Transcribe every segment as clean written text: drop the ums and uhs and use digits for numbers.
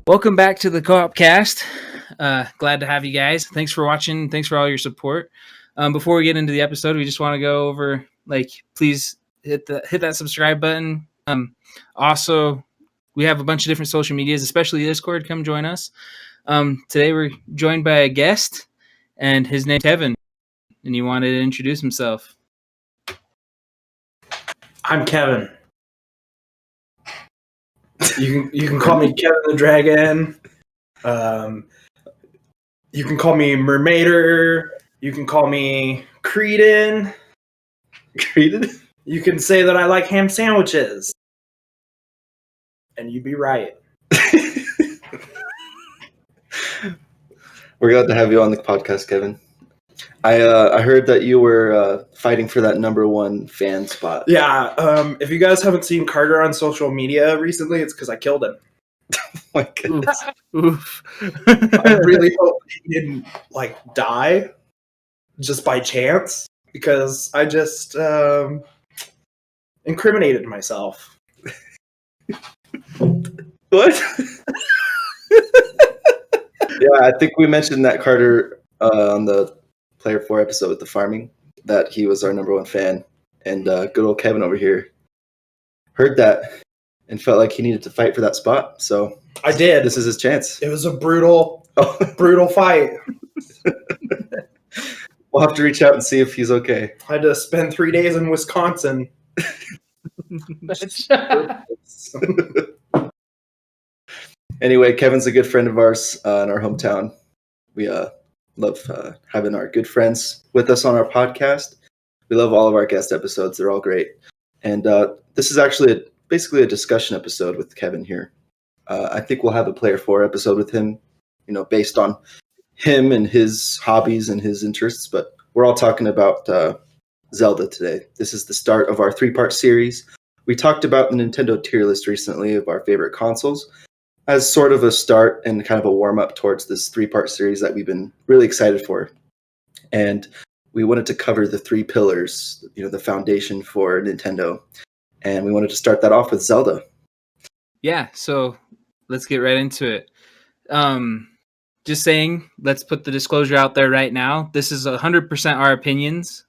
Welcome back to the Co-OpCast. Glad to have you guys. Thanks for watching. Thanks for all your support. Before we get into the episode, we just want to go over, please hit that subscribe button. Also, we have a bunch of different social medias, especially Discord. Come join us. Today we're joined by a guest, and his name's Kevin, and he wanted to introduce himself. I'm Kevin. You can call me Kevin the Dragon. You can call me Mermaider. You can call me Creedon. Creedon? You can say that I like ham sandwiches. And you'd be right. We're glad to have you on the podcast, Kevin. I heard that you were fighting for that number one fan spot. Yeah, if you guys haven't seen Carter on social media recently, it's because I killed him. Oh my goodness. Oof. I really hope he didn't, die just by chance, because I just incriminated myself. What? Yeah, I think we mentioned that Carter on the Player 4 episode with the farming, that he was our number one fan. And good old Kevin over here heard that and felt like he needed to fight for that spot. So I did. This is his chance. It was a brutal fight. We'll have to reach out and see if he's okay. I had to spend 3 days in Wisconsin. Anyway, Kevin's a good friend of ours in our hometown. We love having our good friends with us on our podcast. We love all of our guest episodes. They're all great. And this is actually basically a discussion episode with Kevin here. I think we'll have a Player 4 episode with him, based on him and his hobbies and his interests. But we're all talking about Zelda today. This is the start of our 3-part series. We talked about the Nintendo tier list recently of our favorite consoles as sort of a start and kind of a warm-up towards this 3-part series that we've been really excited for. And we wanted to cover the 3 pillars, the foundation for Nintendo. And we wanted to start that off with Zelda. Yeah, so let's get right into it. Just saying, let's put the disclosure out there right now. This is 100% our opinions.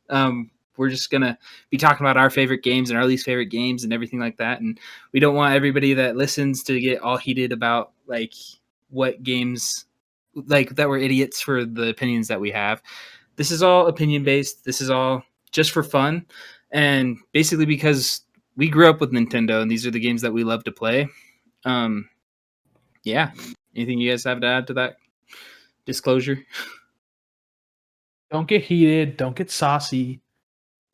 We're just going to be talking about our favorite games and our least favorite games and everything like that. And we don't want everybody that listens to get all heated about what games, that we're idiots for the opinions that we have. This is all opinion based. This is all just for fun. And basically because we grew up with Nintendo and these are the games that we love to play. Yeah. Anything you guys have to add to that disclosure? Don't get heated. Don't get saucy.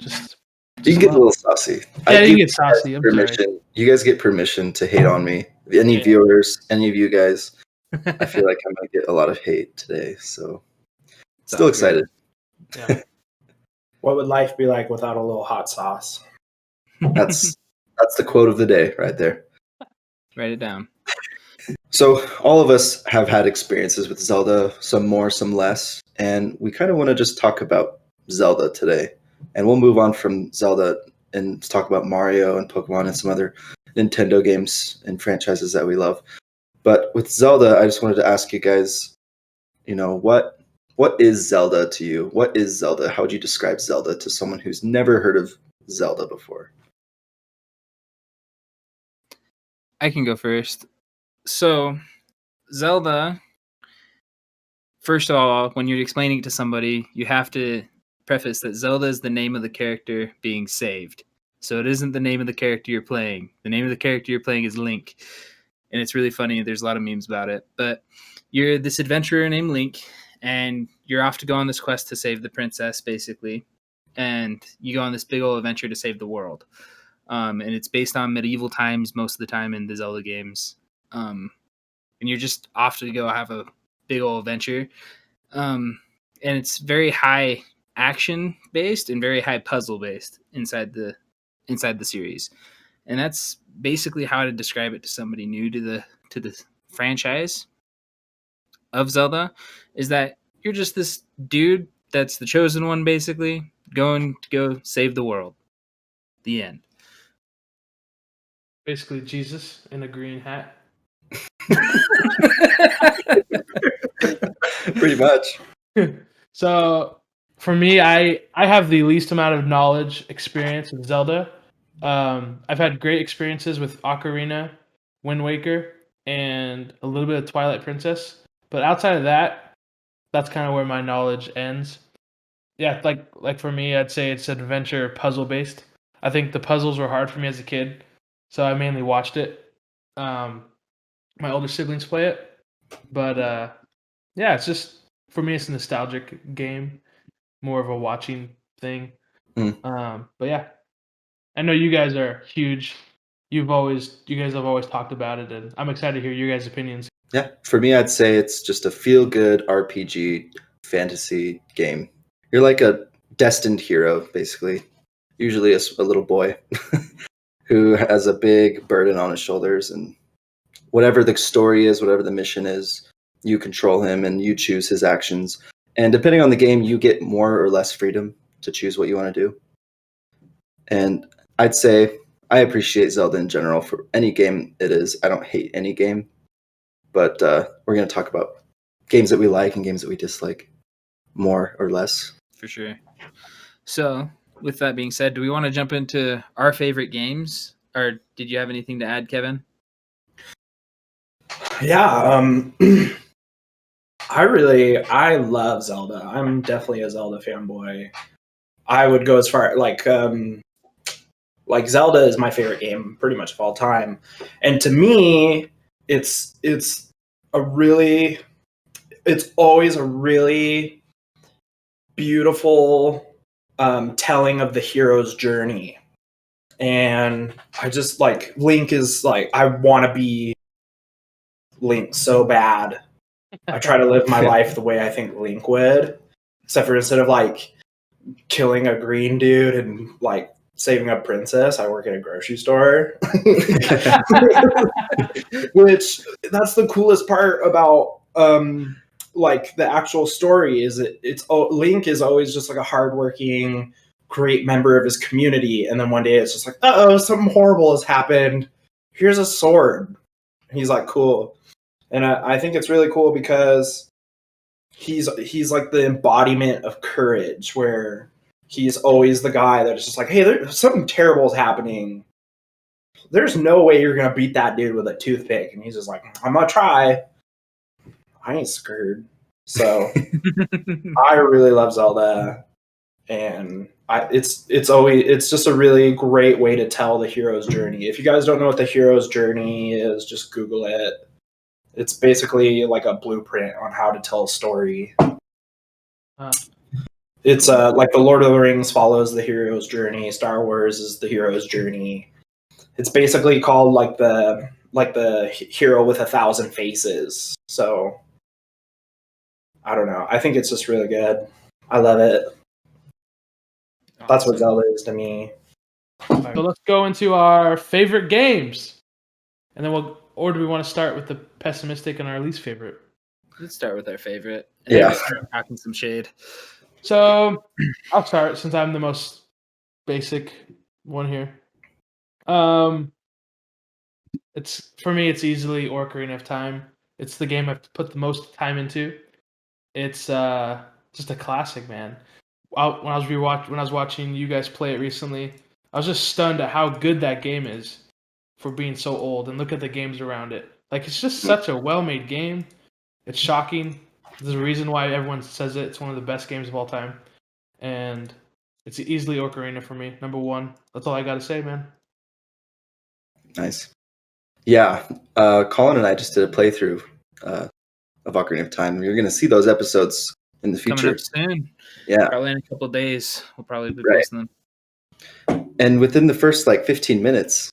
Just you can get a little saucy. Yeah, you can get saucy. You guys get permission to hate on me. Any viewers, any of you guys, I feel like I might get a lot of hate today. So still excited. Yeah. What would life be like without a little hot sauce? That's the quote of the day right there. Write it down. So all of us have had experiences with Zelda, some more, some less, and we kind of want to just talk about Zelda today. And we'll move on from Zelda and talk about Mario and Pokemon and some other Nintendo games and franchises that we love. But with Zelda, I just wanted to ask you guys, what is Zelda to you? What is Zelda? How would you describe Zelda to someone who's never heard of Zelda before? I can go first. So, Zelda, first of all, when you're explaining it to somebody, you have to preface that Zelda is the name of the character being saved. So it isn't the name of the character you're playing. The name of the character you're playing is Link. And it's really funny. There's a lot of memes about it. But you're this adventurer named Link, and you're off to go on this quest to save the princess, basically. And you go on this big old adventure to save the world. And it's based on medieval times most of the time in the Zelda games. And you're just off to go have a big old adventure. And it's very high action based and very high puzzle based inside the series. And that's basically how to describe it to somebody new to the franchise of Zelda, is that you're just this dude that's the chosen one, basically, going to go save the world. The end. Basically Jesus in a green hat. Pretty much. So for me, I have the least amount of knowledge experience with Zelda. I've had great experiences with Ocarina, Wind Waker, and a little bit of Twilight Princess. But outside of that, that's kind of where my knowledge ends. Yeah, like for me, I'd say it's adventure puzzle based. I think the puzzles were hard for me as a kid, so I mainly watched it. My older siblings play it, but yeah, it's just for me, it's a nostalgic game, more of a watching thing. But yeah, I know you guys are huge. You guys have always talked about it, and I'm excited to hear your guys' opinions. Yeah, for me, I'd say it's just a feel-good RPG fantasy game. You're like a destined hero, basically. Usually a little boy who has a big burden on his shoulders, and whatever the story is, whatever the mission is, you control him and you choose his actions. And depending on the game, you get more or less freedom to choose what you want to do. And I'd say I appreciate Zelda in general for any game it is. I don't hate any game, but we're going to talk about games that we like and games that we dislike more or less. For sure. So, with that being said, do we want to jump into our favorite games? Or did you have anything to add, Kevin? Yeah, I love Zelda. I'm definitely a Zelda fanboy. I would go as far like Zelda is my favorite game pretty much of all time. And to me, it's always a really beautiful telling of the hero's journey. And I just like Link is like I want to be Link so bad. I try to live my life the way I think Link would, except for instead of like killing a green dude and like saving a princess, I work at a grocery store. Which that's the coolest part about like the actual story is it's Link is always just like a hardworking, great member of his community, and then one day it's just like, uh-oh, something horrible has happened. Here's a sword. And he's like, cool. And I think it's really cool because he's like the embodiment of courage, where he's always the guy that is just like, hey, something terrible is happening. There's no way you're gonna beat that dude with a toothpick, and he's just like, I'm gonna try. I ain't scared. So I really love Zelda, and it's just a really great way to tell the hero's journey. If you guys don't know what the hero's journey is, just Google it. It's basically like a blueprint on how to tell a story. It's like the Lord of the Rings follows the hero's journey. Star Wars is the hero's journey. It's basically called like the hero with 1,000 faces. So I don't know. I think it's just really good. I love it. Awesome. That's what Zelda is to me. So let's go into our favorite games, and then or do we want to start with the pessimistic and our least favorite? Let's start with our favorite. Yeah. Start talking some shade. So I'll start since I'm the most basic one here. It's for me. It's easily Ocarina of Time. It's the game I've put the most time into. It's just a classic, man. When I was watching you guys play it recently, I was just stunned at how good that game is for being so old. And look at the games around it. Like, it's just such a well-made game. It's shocking. There's a reason why everyone says it. It's one of the best games of all time. And it's easily Ocarina for me. Number one. That's all I got to say, man. Nice. Yeah. Colin and I just did a playthrough of Ocarina of Time. You're going to see those episodes in the future. Coming up soon. Yeah. Probably in a couple of days. We'll probably be Right. posting them. And within the first like 15 minutes,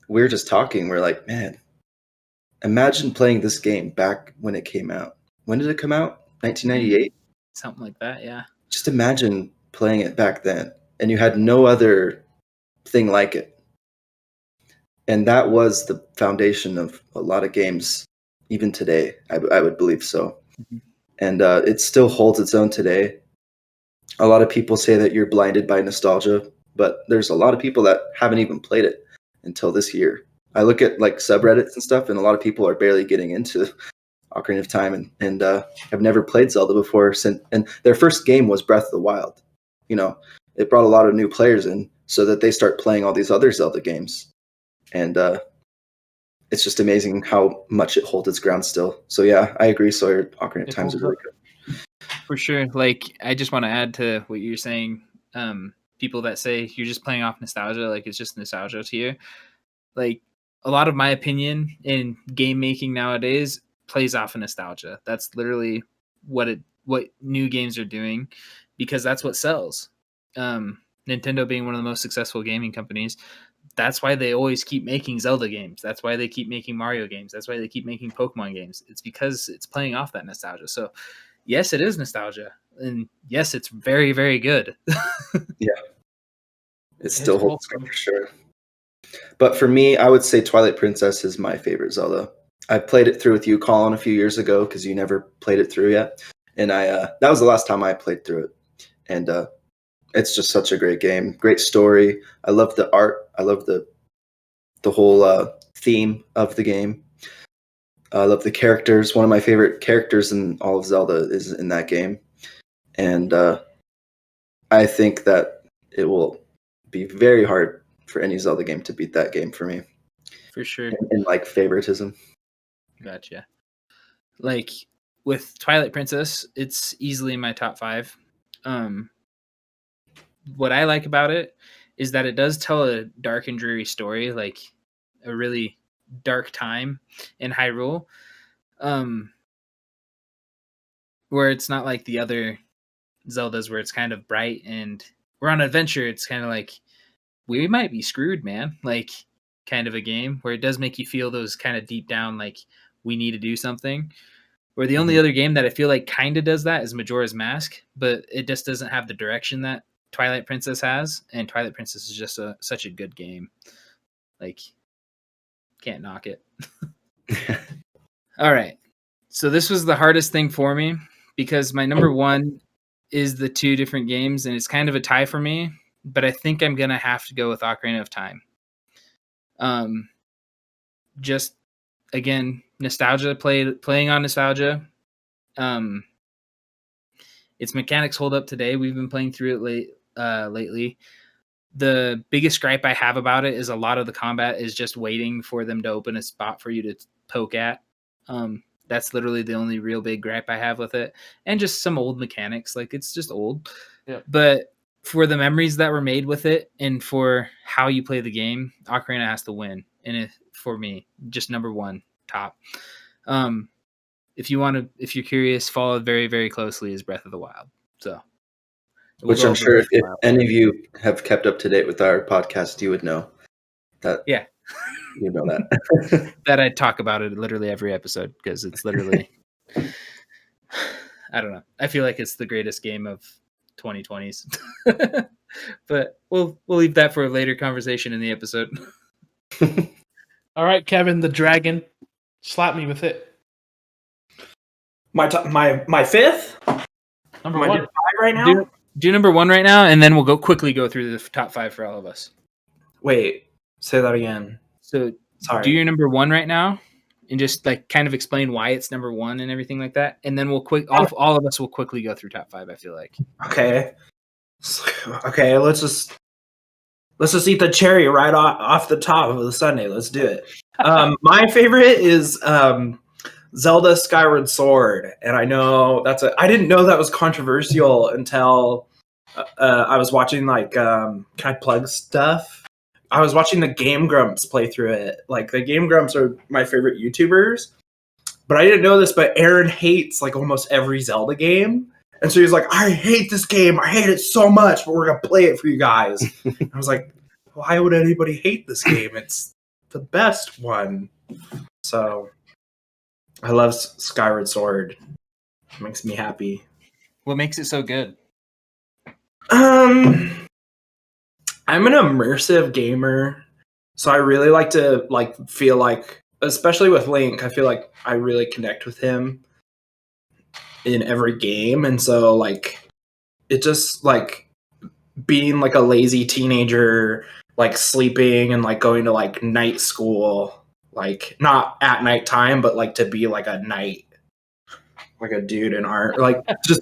we were just talking. We're like, man, imagine playing this game back when it came out. When did it come out? 1998? Something like that, yeah. Just imagine playing it back then. And you had no other thing like it. And that was the foundation of a lot of games, even today. I would believe so. Mm-hmm. And it still holds its own today. A lot of people say that you're blinded by nostalgia, but there's a lot of people that haven't even played it until this year. I look at like subreddits and stuff, and a lot of people are barely getting into Ocarina of Time and have never played Zelda before. And their first game was Breath of the Wild. You know, it brought a lot of new players in so that they start playing all these other Zelda games. And it's just amazing how much it holds its ground still. So yeah, I agree. Sawyer, Ocarina of Time is really good. For sure. Like, I just want to add to what you're saying. People that say you're just playing off nostalgia, like it's just nostalgia to you. Like, a lot of my opinion in game making nowadays plays off of nostalgia. That's literally what new games are doing, because that's what sells. Nintendo being one of the most successful gaming companies, that's why they always keep making Zelda games. That's why they keep making Mario games. That's why they keep making Pokemon games. It's because it's playing off that nostalgia. So yes, it is nostalgia, and yes, it's very, very good. Yeah, it still holds good for sure. But for me, I would say Twilight Princess is my favorite Zelda. I played it through with you, Colin, a few years ago because you never played it through yet, and that was the last time I played through it. And it's just such a great game, great story. I love the art. I love the whole theme of the game. I love the characters. One of my favorite characters in all of Zelda is in that game, and I think that it will be very hard for any Zelda game to beat that game for me. For sure. In like favoritism. Gotcha. Like with Twilight Princess, it's easily in my top 5. What I like about it is that it does tell a dark and dreary story, like a really dark time in Hyrule, where it's not like the other Zeldas where it's kind of bright and we're on an adventure. It's kind of like we might be screwed, man. Like kind of a game where it does make you feel those kind of deep down, like we need to do something. Where the only other game that I feel like kind of does that is Majora's Mask, but it just doesn't have the direction that Twilight Princess has, and Twilight Princess is just such a good game. Like, can't knock it. All right. So this was the hardest thing for me because my number 1 is the 2 different games, and it's kind of a tie for me, but I think I'm going to have to go with Ocarina of Time. Just, again, nostalgia, playing on nostalgia. Its mechanics hold up today. We've been playing through it lately. The biggest gripe I have about it is a lot of the combat is just waiting for them to open a spot for you to poke at. That's literally the only real big gripe I have with it. And just some old mechanics. Like, it's just old. Yeah. But for the memories that were made with it and for how you play the game, Ocarina has to win. And for me, just number 1, top. If you're curious, followed very, very closely is Breath of the Wild. So, which I'm sure if any of you have kept up to date with our podcast, you would know that. Yeah, you know that. That I talk about it literally every episode because it's literally. I don't know. I feel like it's the greatest game of 2020s, but we'll leave that for a later conversation in the episode. All right, Kevin, the dragon, slap me with it. My 5th. Number Am I 1 doing 5 right now. Do number 1 right now, and then we'll quickly go through the top 5 for all of us. Wait, say that again. So, sorry. Do your number 1 right now, and just like kind of explain why it's number 1 and everything like that, and then all of us will quickly go through top 5. I feel like. Okay. Let's just eat the cherry right off the top of the sundae. Let's do it. My favorite is Zelda Skyward Sword, and I know I didn't know that was controversial until I was watching like can I plug stuff? I was watching the Game Grumps play through it. Like the Game Grumps are my favorite YouTubers, but I didn't know this. But Aaron hates like almost every Zelda game, and so he's like, "I hate this game. I hate it so much, but we're gonna play it for you guys." I was like, "Why would anybody hate this game? It's the best one." So. I love Skyward Sword. It makes me happy. What makes it so good? I'm an immersive gamer, so I really like to feel like, especially with Link, I feel like I really connect with him in every game, and so like it just like being like a lazy teenager, like sleeping and like going to like night school, like not at nighttime, but like to be like a night, like a dude in art, like just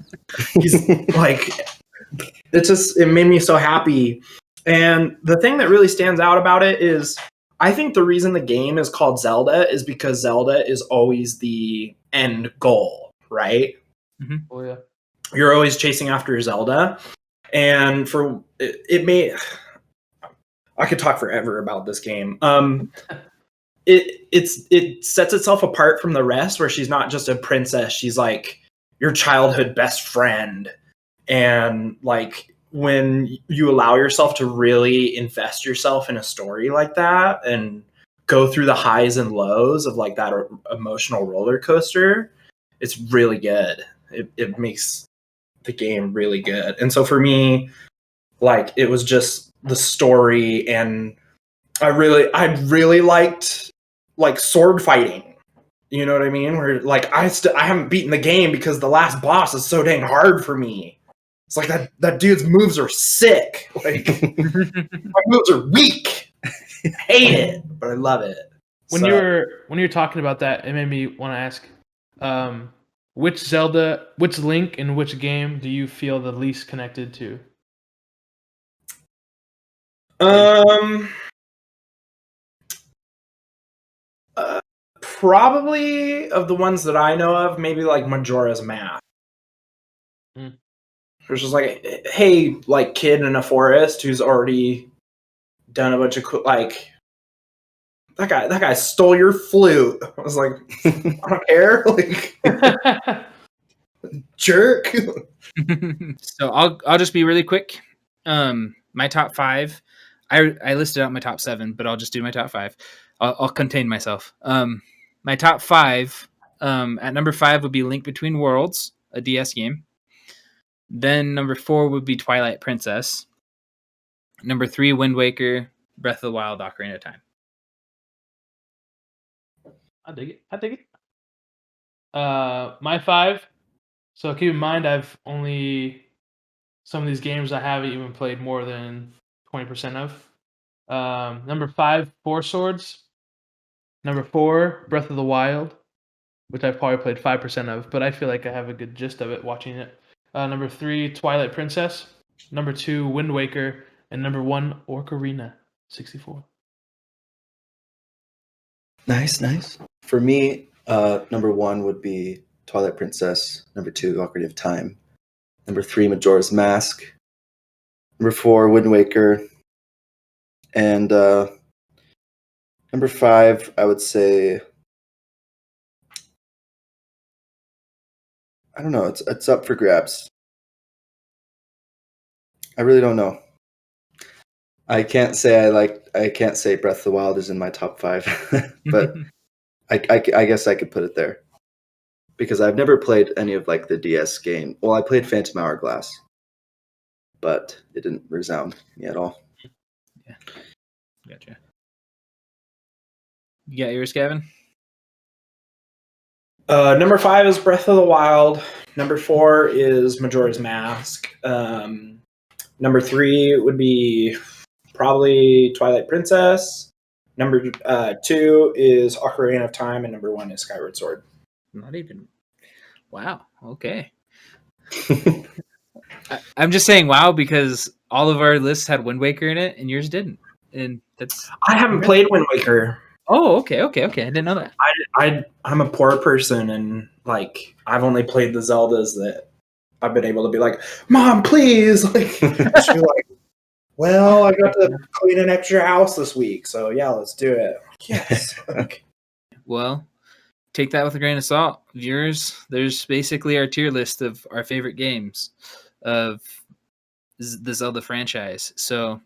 he's like it made me so happy. And the thing that really stands out about it is I think the reason the game is called Zelda is because Zelda is always the end goal, right? Mm-hmm. Oh yeah. You're always chasing after Zelda. And for it may I could talk forever about this game. It sets itself apart from the rest where she's not just a princess, she's like your childhood best friend. And like when you allow yourself to really invest yourself in a story like that and go through the highs and lows of like that emotional roller coaster, it's really good. It makes the game really good. And so for me, like it was just the story, and I really liked like sword fighting. You know what I mean? Where like I haven't beaten the game because the last boss is so dang hard for me. It's like that dude's moves are sick. Like my moves are weak. I hate it, but I love it. When you're talking about that, it made me want to ask, which Link in which game do you feel the least connected to? Probably of the ones that I know of, maybe like Majora's Mask. Which is like, hey, like kid in a forest who's already done a bunch of like that guy stole your flute. I was like, I don't care, like jerk. So I'll just be really quick. My top 5. I listed out my top 7, but I'll just do my top 5. I'll contain myself. My top 5. At number 5 would be Link Between Worlds, a DS game. Then number 4 would be Twilight Princess. Number 3, Wind Waker, Breath of the Wild, Ocarina of Time. I dig it. My 5. So keep in mind, some of these games I haven't even played more than 20% of. Number 5, Four Swords. Number 4, Breath of the Wild, which I've probably played 5% of, but I feel like I have a good gist of it watching it. Number 3, Twilight Princess. Number 2, Wind Waker. And number 1, Ocarina 64. Nice. For me, number 1 would be Twilight Princess. Number 2, Ocarina of Time. Number 3, Majora's Mask. Number 4, Wind Waker. And number 5, I would say, I don't know. It's up for grabs. I really don't know. I can't say Breath of the Wild is in my top 5, but I guess I could put it there because I've never played any of like the DS game. Well, I played Phantom Hourglass, but it didn't resound me at all. Yeah, gotcha. You got yours, Gavin? Number 5 is Breath of the Wild. Number 4 is Majora's Mask. Number 3 would be probably Twilight Princess. Number 2 is Ocarina of Time, and number 1 is Skyward Sword. Not even. Wow. Okay. I'm just saying wow because all of our lists had Wind Waker in it, and yours didn't. And that's. I haven't played Wind Waker. Oh, okay. I didn't know that. I'm a poor person, and like I've only played the Zeldas that I've been able to be like, Mom, please. Like, she's like, well, I got to clean an extra house this week, so yeah, let's do it. Yes. Okay. Well, take that with a grain of salt. Viewers, there's basically our tier list of our favorite games of the Zelda franchise. So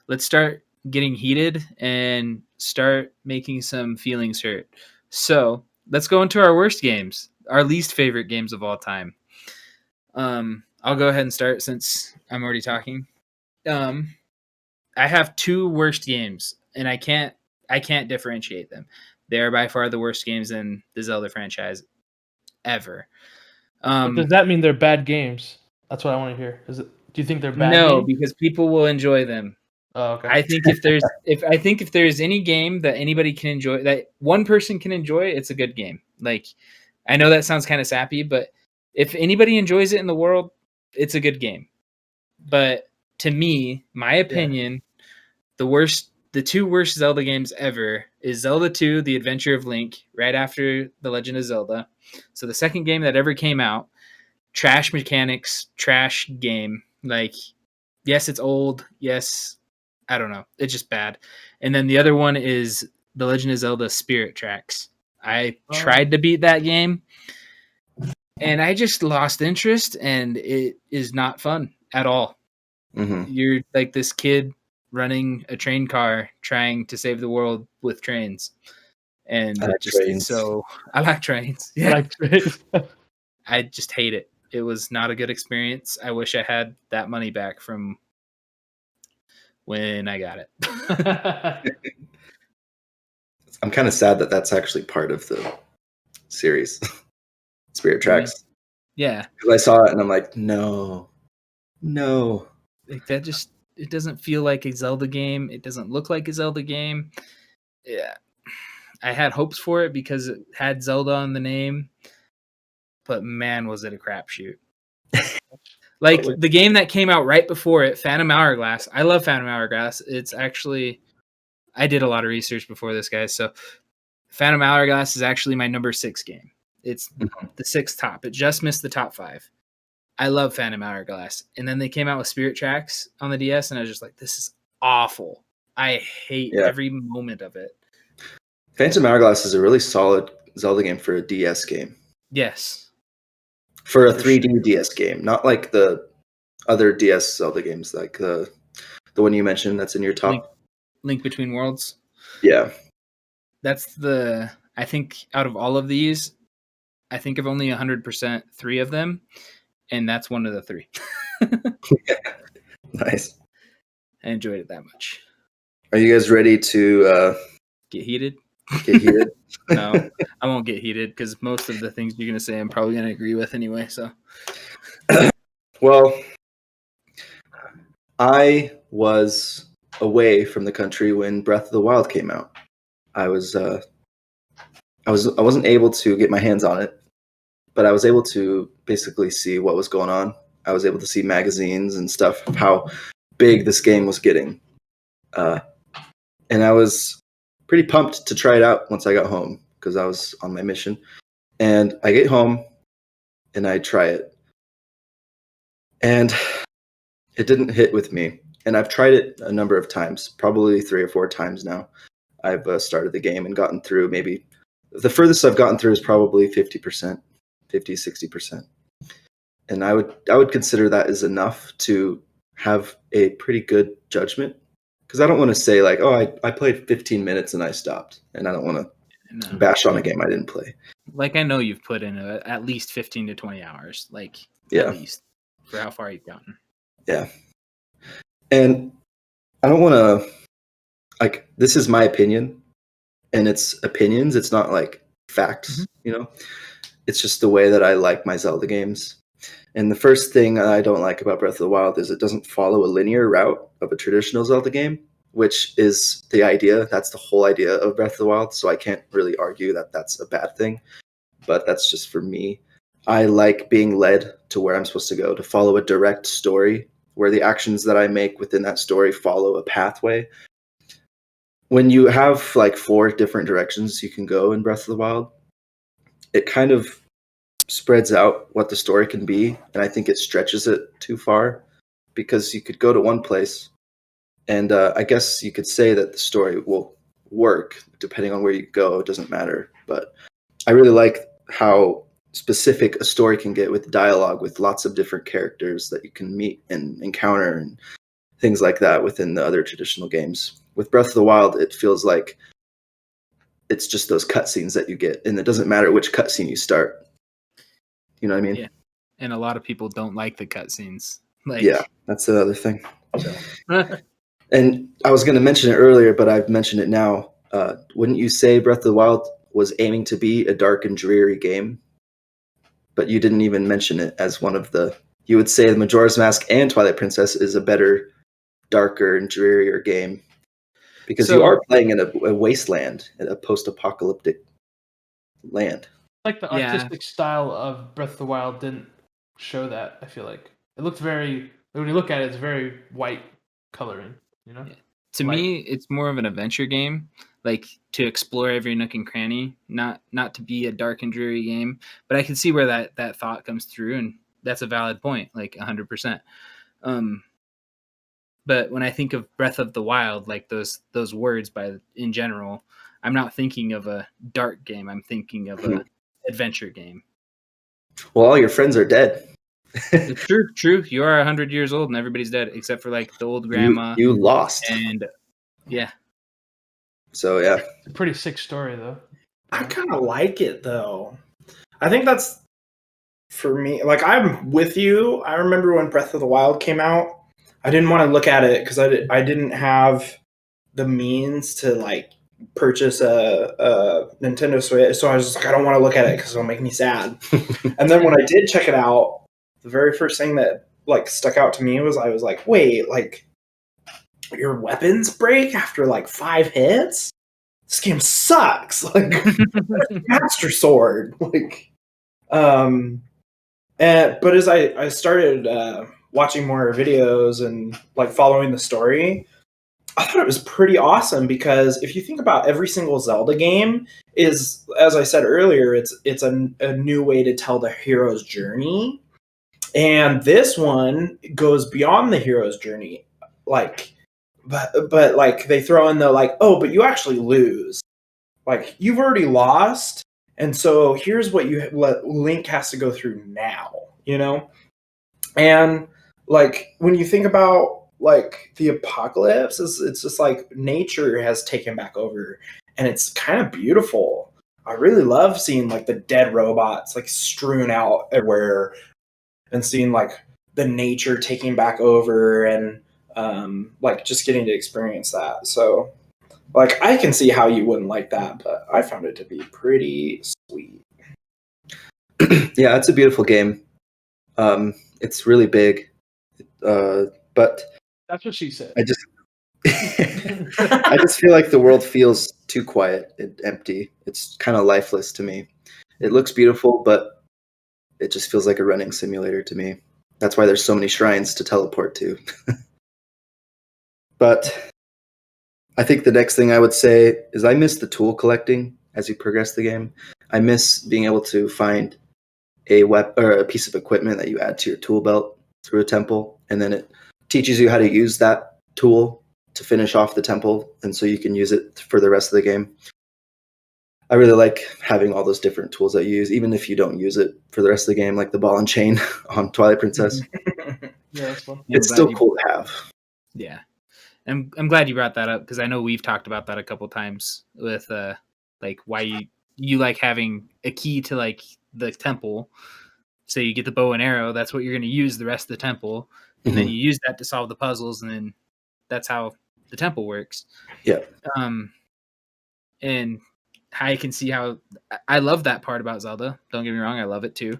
let's start getting heated and start making some feelings hurt. So let's go into our worst games, our least favorite games of all time. I'll go ahead and start since I'm already talking. I have 2 worst games, and I can't differentiate them. They are by far the worst games in the Zelda franchise ever. Does that mean they're bad games? That's what I want to hear. Do you think they're bad? No, games? because people will enjoy them. Oh, okay. I think if there's any game that anybody can enjoy, that one person can enjoy, it's a good game. Like, I know that sounds kind of sappy, but if anybody enjoys it in the world, it's a good game. But to me, my opinion, the two worst Zelda games ever is Zelda 2, The Adventure of Link, right after The Legend of Zelda. So the second game that ever came out, trash mechanics, trash game. Like, yes, it's old. Yes, I don't know. It's just bad. And then the other one is The Legend of Zelda Spirit Tracks. I tried to beat that game and I just lost interest, and it is not fun at all. Mm-hmm. You're like this kid running a train car trying to save the world with trains. And I like trains. I like trains. I Yeah. like trains. I just hate it. It was not a good experience. I wish I had that money back from when I got it. I'm kind of sad that that's actually part of the series, Spirit Tracks. Yeah. Because I saw it and I'm like, no. Like that just, it doesn't feel like a Zelda game. It doesn't look like a Zelda game. Yeah. I had hopes for it because it had Zelda on the name, but man, was it a crapshoot. Like the game that came out right before it, Phantom Hourglass. I love Phantom Hourglass. It's actually, I did a lot of research before this, guys. So Phantom Hourglass is actually my number 6 game. It's the 6th top. It just missed the top 5. I love Phantom Hourglass. And then they came out with Spirit Tracks on the DS, and I was just like, this is awful. I hate every moment of it. Phantom Hourglass is a really solid Zelda game for a DS game. Yes. For a 3D DS game, not like the other DS Zelda games, like the one you mentioned that's in your top. Link Between Worlds. Yeah. That's I think out of all of these, I think of only 100% 3 of them, and that's one of the 3. Nice. I enjoyed it that much. Are you guys ready to get heated? Get heated? No, I won't get heated because most of the things you're going to say I'm probably going to agree with anyway. So, well, I was away from the country when Breath of the Wild came out. I wasn't able to get my hands on it, but I was able to basically see what was going on. I was able to see magazines and stuff of how big this game was getting. And I was pretty pumped to try it out once I got home because I was on my mission. And I get home and I try it. And it didn't hit with me. And I've tried it a number of times, probably 3 or 4 times now. I've started the game and gotten through maybe the furthest I've gotten through is probably 50%, 50, 60%. And I would consider that is enough to have a pretty good judgment. Because I don't want to say like, oh, I played 15 minutes and I stopped. And I don't want to bash on a game I didn't play. Like, I know you've put in at least 15 to 20 hours. Like, at least for how far you've gotten. Yeah. And I don't want to, like, this is my opinion. And it's opinions. It's not like facts, you know? It's just the way that I like my Zelda games. And the first thing I don't like about Breath of the Wild is it doesn't follow a linear route of a traditional Zelda game, which is the idea. That's the whole idea of Breath of the Wild. So I can't really argue that that's a bad thing, but that's just for me. I like being led to where I'm supposed to go, to follow a direct story where the actions that I make within that story follow a pathway. When you have like 4 different directions you can go in Breath of the Wild, it kind of spreads out what the story can be, and I think it stretches it too far because you could go to one place and I guess you could say that the story will work depending on where you go. It doesn't matter, but I really like how specific a story can get with dialogue with lots of different characters that you can meet and encounter and things like that within the other traditional games. With Breath of the Wild, it feels like it's just those cutscenes that you get, and it doesn't matter which cutscene you start. You know what I mean? Yeah. And a lot of people don't like the cutscenes. Like, yeah, that's the other thing. So. And I was going to mention it earlier, but I've mentioned it now. Wouldn't you say Breath of the Wild was aiming to be a dark and dreary game? But you didn't even mention it as one of the... You would say the Majora's Mask and Twilight Princess is a better darker and drearier game, because So- you are playing in a wasteland, in a post-apocalyptic land. Like the Yeah. artistic style of Breath of the Wild didn't show that. I feel like it looked very. When you look at it, it's very white coloring. You know. Yeah. To Like- me, it's more of an adventure game, like to explore every nook and cranny, not to be a dark and dreary game. But I can see where that thought comes through, and that's a valid point, like 100%. But when I think of Breath of the Wild, like those words in general, I'm not thinking of a dark game. I'm thinking of a adventure game. Well, all your friends are dead. It's true. You are 100 years old and everybody's dead except for like the old grandma. You lost. And yeah. So yeah. It's a pretty sick story, though. I kind of like it though. I think that's for me. Like, I'm with you. I remember when Breath of the Wild came out. I didn't want to look at it because I didn't have the means to like purchase a Nintendo Switch. So I was just like, I don't want to look at it because it'll make me sad. And then when I did check it out, the very first thing that like stuck out to me was I was like, wait, like your weapons break after like 5 hits? This game sucks. Like Master Sword. Like but as I started watching more videos and like following the story, I thought it was pretty awesome because if you think about every single Zelda game is, as I said earlier, it's a new way to tell the hero's journey. And this one goes beyond the hero's journey. Like, but like they throw in the like, oh, but you actually lose. Like you've already lost. And so here's what Link has to go through now, you know? And like when you think about like the apocalypse, it's just like nature has taken back over and it's kind of beautiful. I really love seeing like the dead robots like strewn out everywhere and seeing like the nature taking back over and like just getting to experience that. So like I can see how you wouldn't like that, but I found it to be pretty sweet. Yeah, it's a beautiful game. It's really big, but That's what she said. I just feel like the world feels too quiet and empty. It's kind of lifeless to me. It looks beautiful, but it just feels like a running simulator to me. That's why there's so many shrines to teleport to. But I think the next thing I would say is I miss the tool collecting as you progress the game. I miss being able to find a piece of equipment that you add to your tool belt through a temple, and then it teaches you how to use that tool to finish off the temple, and so you can use it for the rest of the game. I really like having all those different tools that you use, even if you don't use it for the rest of the game, like the ball and chain on Twilight Princess. Yeah, that's fun. It's still cool to have. Yeah. I'm glad you brought that up because I know we've talked about that a couple times with like why you like having a key to like the temple. So you get the bow and arrow, that's what you're going to use the rest of the temple, and then you use that to solve the puzzles, and then that's how the temple works. Yeah. And I can see how I love that part about Zelda. Don't get me wrong, I love it too.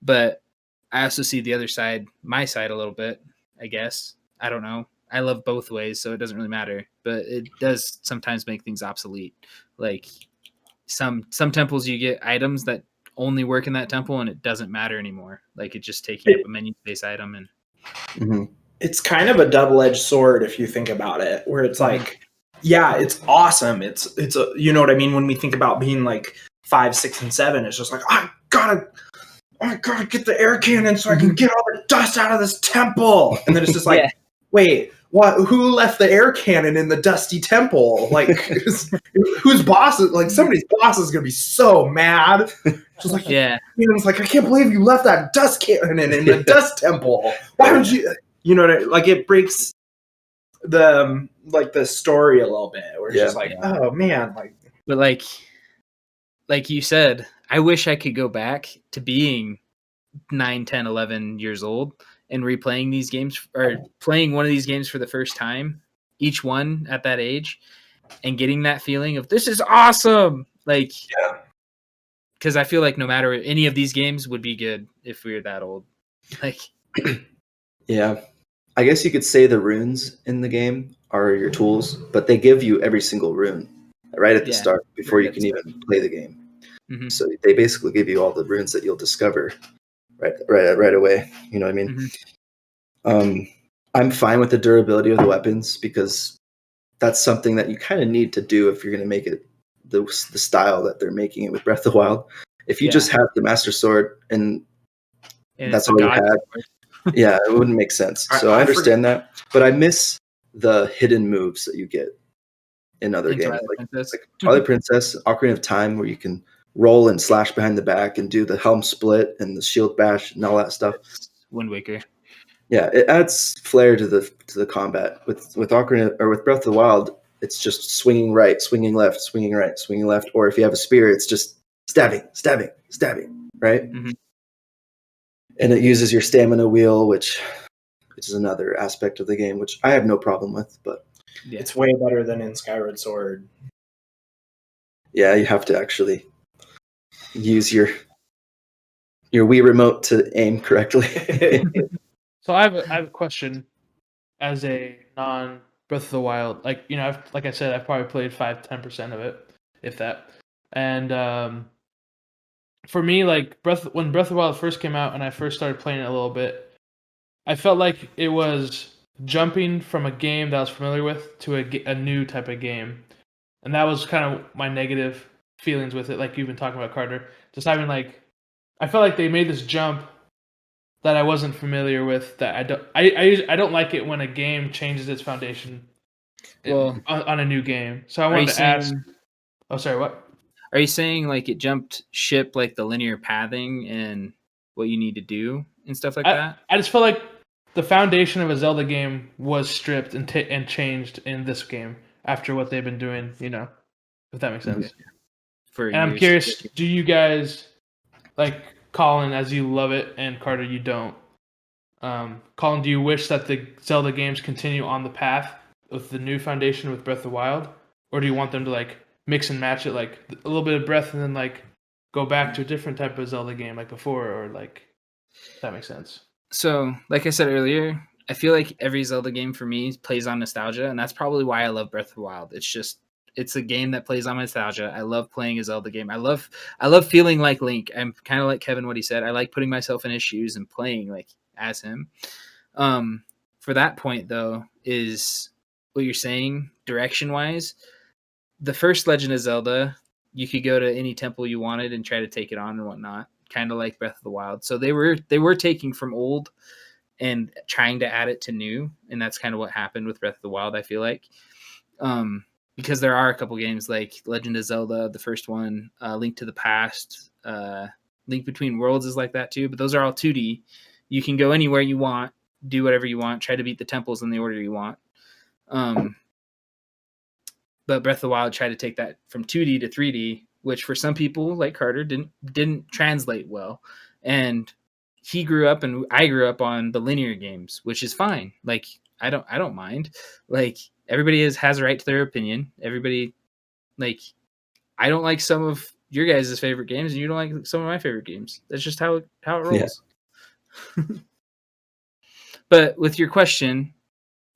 But I also see the other side, my side a little bit, I guess. I don't know. I love both ways, so it doesn't really matter. But it does sometimes make things obsolete. Like some temples you get items that only work in that temple and it doesn't matter anymore. Like it's just taking up a menu space item and It's kind of a double-edged sword if you think about it, where it's like, yeah, it's awesome. It's a, you know what I mean? When we think about being like 5, 6, and 7, it's just like, I gotta get the air cannon so I can get all the dust out of this temple. And then it's just like, wait, what? Who left the air cannon in the dusty temple? Like, whose boss is like somebody's boss is gonna be so mad. Just like, yeah. You know, it's like I can't believe you left that dust cannon in the dust temple. Why would you? You know, like it breaks the story a little bit. Where it's just like, oh man, like. But like you said, I wish I could go back to being 9, 10, 11 years old and replaying these games or playing one of these games for the first time, each one at that age, and getting that feeling of this is awesome. Like, because I feel like no matter any of these games would be good if we were that old. Like, yeah, I guess you could say the runes in the game are your tools, but they give you every single rune right at the Yeah, start before right you at the can start. even play the game. Mhm. So they basically give you all the runes that you'll discover right away. You know what I mean? Mhm. I'm fine with the durability of the weapons because that's something that you kind of need to do if you're going to make it the style that they're making it with Breath of the Wild. If you Yeah. just have the Master Sword and And that's it's a all you god had, sword. yeah, it wouldn't make sense. So I understand that, but I miss the hidden moves that you get in other In games, Twilight Princess. like Twilight Princess, Ocarina of Time, where you can roll and slash behind the back and do the helm split and the shield bash and all that stuff. Wind Waker. Yeah, it adds flair to the combat. With Ocarina or with Breath of the Wild, it's just swinging right, swinging left, swinging right, swinging left. Or if you have a spear, it's just stabbing, stabbing, stabbing, right? Mhm. And it uses your stamina wheel, which is another aspect of the game, which I have no problem with. But Yeah. It's way better than in Skyward Sword. yeah, you have to actually use your Wii remote to aim correctly. So I have a question as a non Breath of the Wild. Like like I said, I've probably played 5-10% of it, if that. And for me, like when Breath of the Wild first came out and I first started playing it a little bit, I felt like it was jumping from a game that I was familiar with to a new type of game, and that was kind of my negative feelings with it. Like you've been talking about, Carter, just having like I felt like they made this jump that I wasn't familiar with. That I don't like it when a game changes its foundation Well, on a new game. So I are you wanted to ask. saying Oh, sorry, what? are you saying like it jumped ship like the linear pathing and what you need to do and stuff like that? I just feel like the foundation of a Zelda game was stripped and changed in this game after what they've been doing. If that makes sense. For And I'm years. curious, do you guys like Colin as you love it and Carter you don't? Colin, do you wish that the Zelda games continue on the path with the new foundation with Breath of the Wild, or do you want them to like mix and match it, like a little bit of Breath and then like go back to a different type of Zelda game like before, or like if that makes sense? So, like I said earlier, I feel like every Zelda game for me plays on nostalgia, and that's probably why I love Breath of the Wild. It's a game that plays on nostalgia. I love playing a Zelda game. I love feeling like Link. I'm kind of like Kevin what he said. I like putting myself in his shoes and playing like as him. For that point though, is what you're saying direction wise. The first Legend of Zelda, you could go to any temple you wanted and try to take it on and whatnot, kind of like Breath of the Wild. So they were taking from old and trying to add it to new, and that's kind of what happened with Breath of the Wild. I feel like, because there are a couple games like Legend of Zelda, the first one, Link to the Past, Link Between Worlds is like that too. But those are all 2D. You can go anywhere you want, do whatever you want, try to beat the temples in the order you want. But Breath of the Wild tried to take that from 2D to 3D, which for some people like Carter didn't translate well. And he grew up and I grew up on the linear games, which is fine. Like I don't mind. Like everybody has a right to their opinion. Everybody like I don't like some of your guys' favorite games and you don't like some of my favorite games. That's just how it rolls. Yeah. But with your question,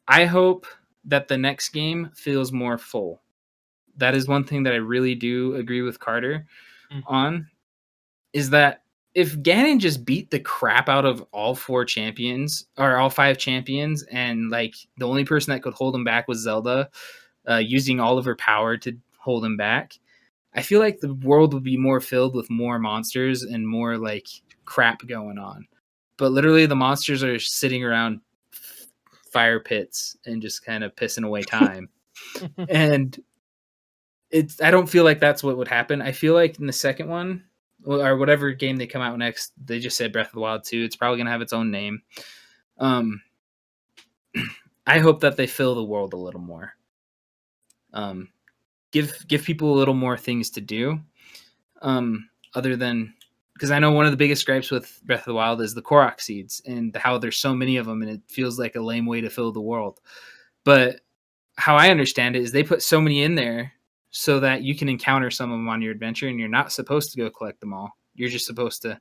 I hope that the next game feels more full. That is one thing that I really do agree with Carter on, is that if Ganon just beat the crap out of all 4 champions or all 5 champions, and like the only person that could hold him back was Zelda, using all of her power to hold him back, I feel like the world would be more filled with more monsters and more like crap going on. But literally the monsters are sitting around fire pits and just kind of pissing away time. And I don't feel like that's what would happen. I feel like in the second one, or whatever game they come out next, they just said Breath of the Wild 2. It's probably gonna have its own name. I hope that they fill the world a little more. Give people a little more things to do. Other than, because I know one of the biggest gripes with Breath of the Wild is the Korok seeds and how there's so many of them, and it feels like a lame way to fill the world. But how I understand it is they put so many in there so that you can encounter some of them on your adventure, and you're not supposed to go collect them all. You're just supposed to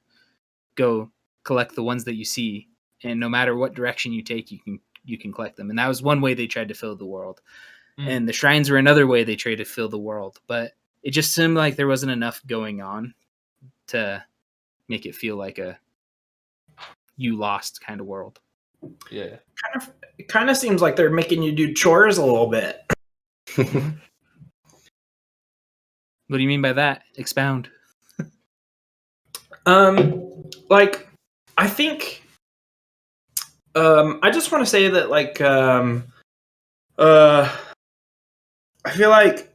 go collect the ones that you see, and no matter what direction you take, you can you can collect them. And that was one way they tried to fill the world. Mm. And the shrines were another way they tried to fill the world. But it just seemed like there wasn't enough going on to make it feel like a you lost kind of world. Yeah. It kind of seems like they're making you do chores a little bit. What do you mean by that? Expound. Like, I think, I just want to say that, like, I feel like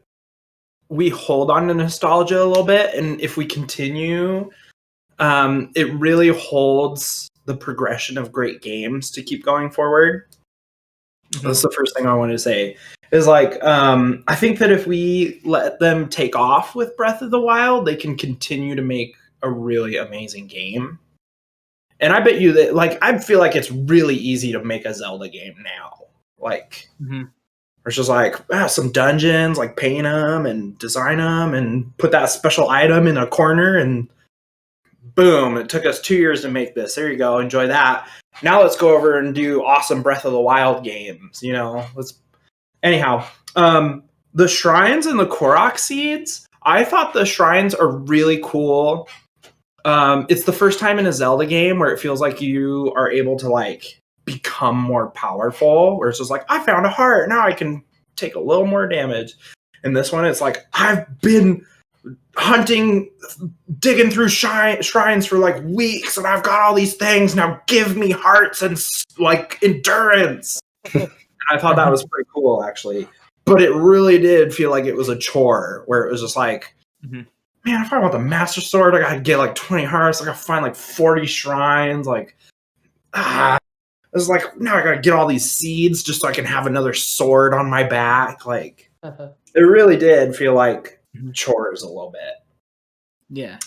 we hold on to nostalgia a little bit, and if we continue, it really holds the progression of great games to keep going forward. Mm-hmm. That's the first thing I wanted to say. Is like, I think that if we let them take off with Breath of the Wild, they can continue to make a really amazing game. And I bet you that, like, I feel like it's really easy to make a Zelda game now. Like, it's just like some dungeons, like paint them and design them and put that special item in a corner, and boom, it took us 2 years to make this. There you go, enjoy that. Now let's go over and do awesome Breath of the Wild games. You know, anyhow. The shrines and the Korok seeds. I thought the shrines are really cool. It's the first time in a Zelda game where it feels like you are able to like become more powerful, where it's just like, I found a heart, now I can take a little more damage. And this one, it's like, I've been hunting, digging through shrines for like weeks, and I've got all these things, now give me hearts and like endurance. And I thought that was pretty cool, actually. But it really did feel like it was a chore, where it was just like, man, if I want the Master Sword, I gotta get like 20 hearts, I gotta find like 40 shrines, like, it was like, now I gotta get all these seeds just so I can have another sword on my back. Like, it really did feel like chores a little bit. Yeah.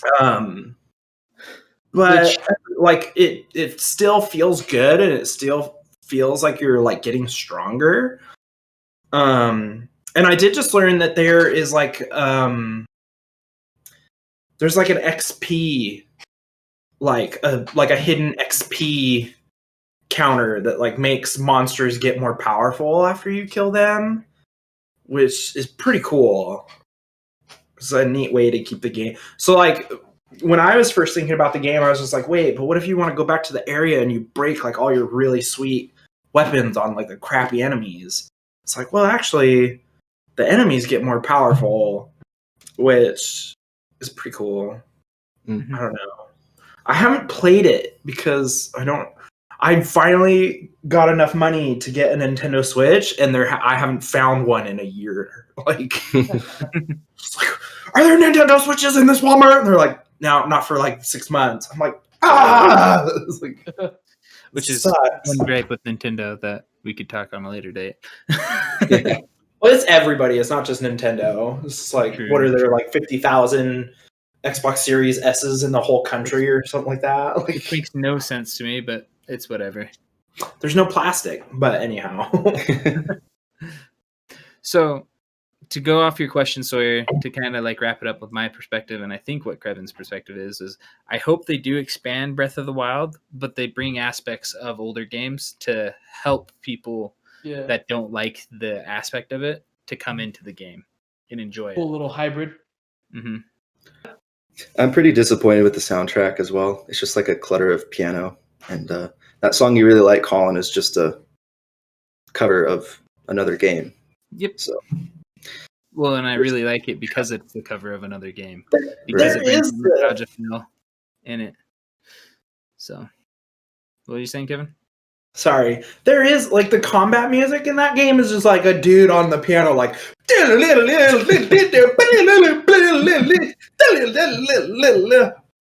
But like, it still feels good, and it still feels like you're like getting stronger. And I did just learn that there is like, there's like an XP, like a hidden XP counter that like makes monsters get more powerful after you kill them, which is pretty cool. It's a neat way to keep the game. So like, when I was first thinking about the game, I was just like, wait, but what if you want to go back to the area and you break like all your really sweet weapons on like the crappy enemies? It's like, well, actually, the enemies get more powerful, which is pretty cool. I don't know. I haven't played it because I finally got enough money to get a Nintendo Switch, and I haven't found one in a year. Like, it's like, are there Nintendo Switches in this Walmart? And they're like, no, not for like 6 months. I'm like, It's like, which is sucks. one gripe with Nintendo that we could talk on a later date. Well, it's everybody. It's not just Nintendo. It's like, True. what are there, like 50,000 Xbox Series S's in the whole country or something like that? Like, It makes no sense to me, but it's whatever. there's no plastic, but anyhow. So, to go off your question, Sawyer, to kind of like wrap it up with my perspective, and I think what Krevin's perspective is I hope they do expand Breath of the Wild, but they bring aspects of older games to help people that don't like the aspect of it to come into the game and enjoy it. Cool little hybrid. I'm pretty disappointed with the soundtrack as well. It's just like a clutter of piano. And that song you really like, Colin, is just a cover of another game. Yep. So, well, and I really like it because it's the cover of another game. There Because it brings is the nostalgia feel in it. So, what are you saying, Kevin? Sorry. There is, like, the combat music in that game is just like a dude on the piano, like,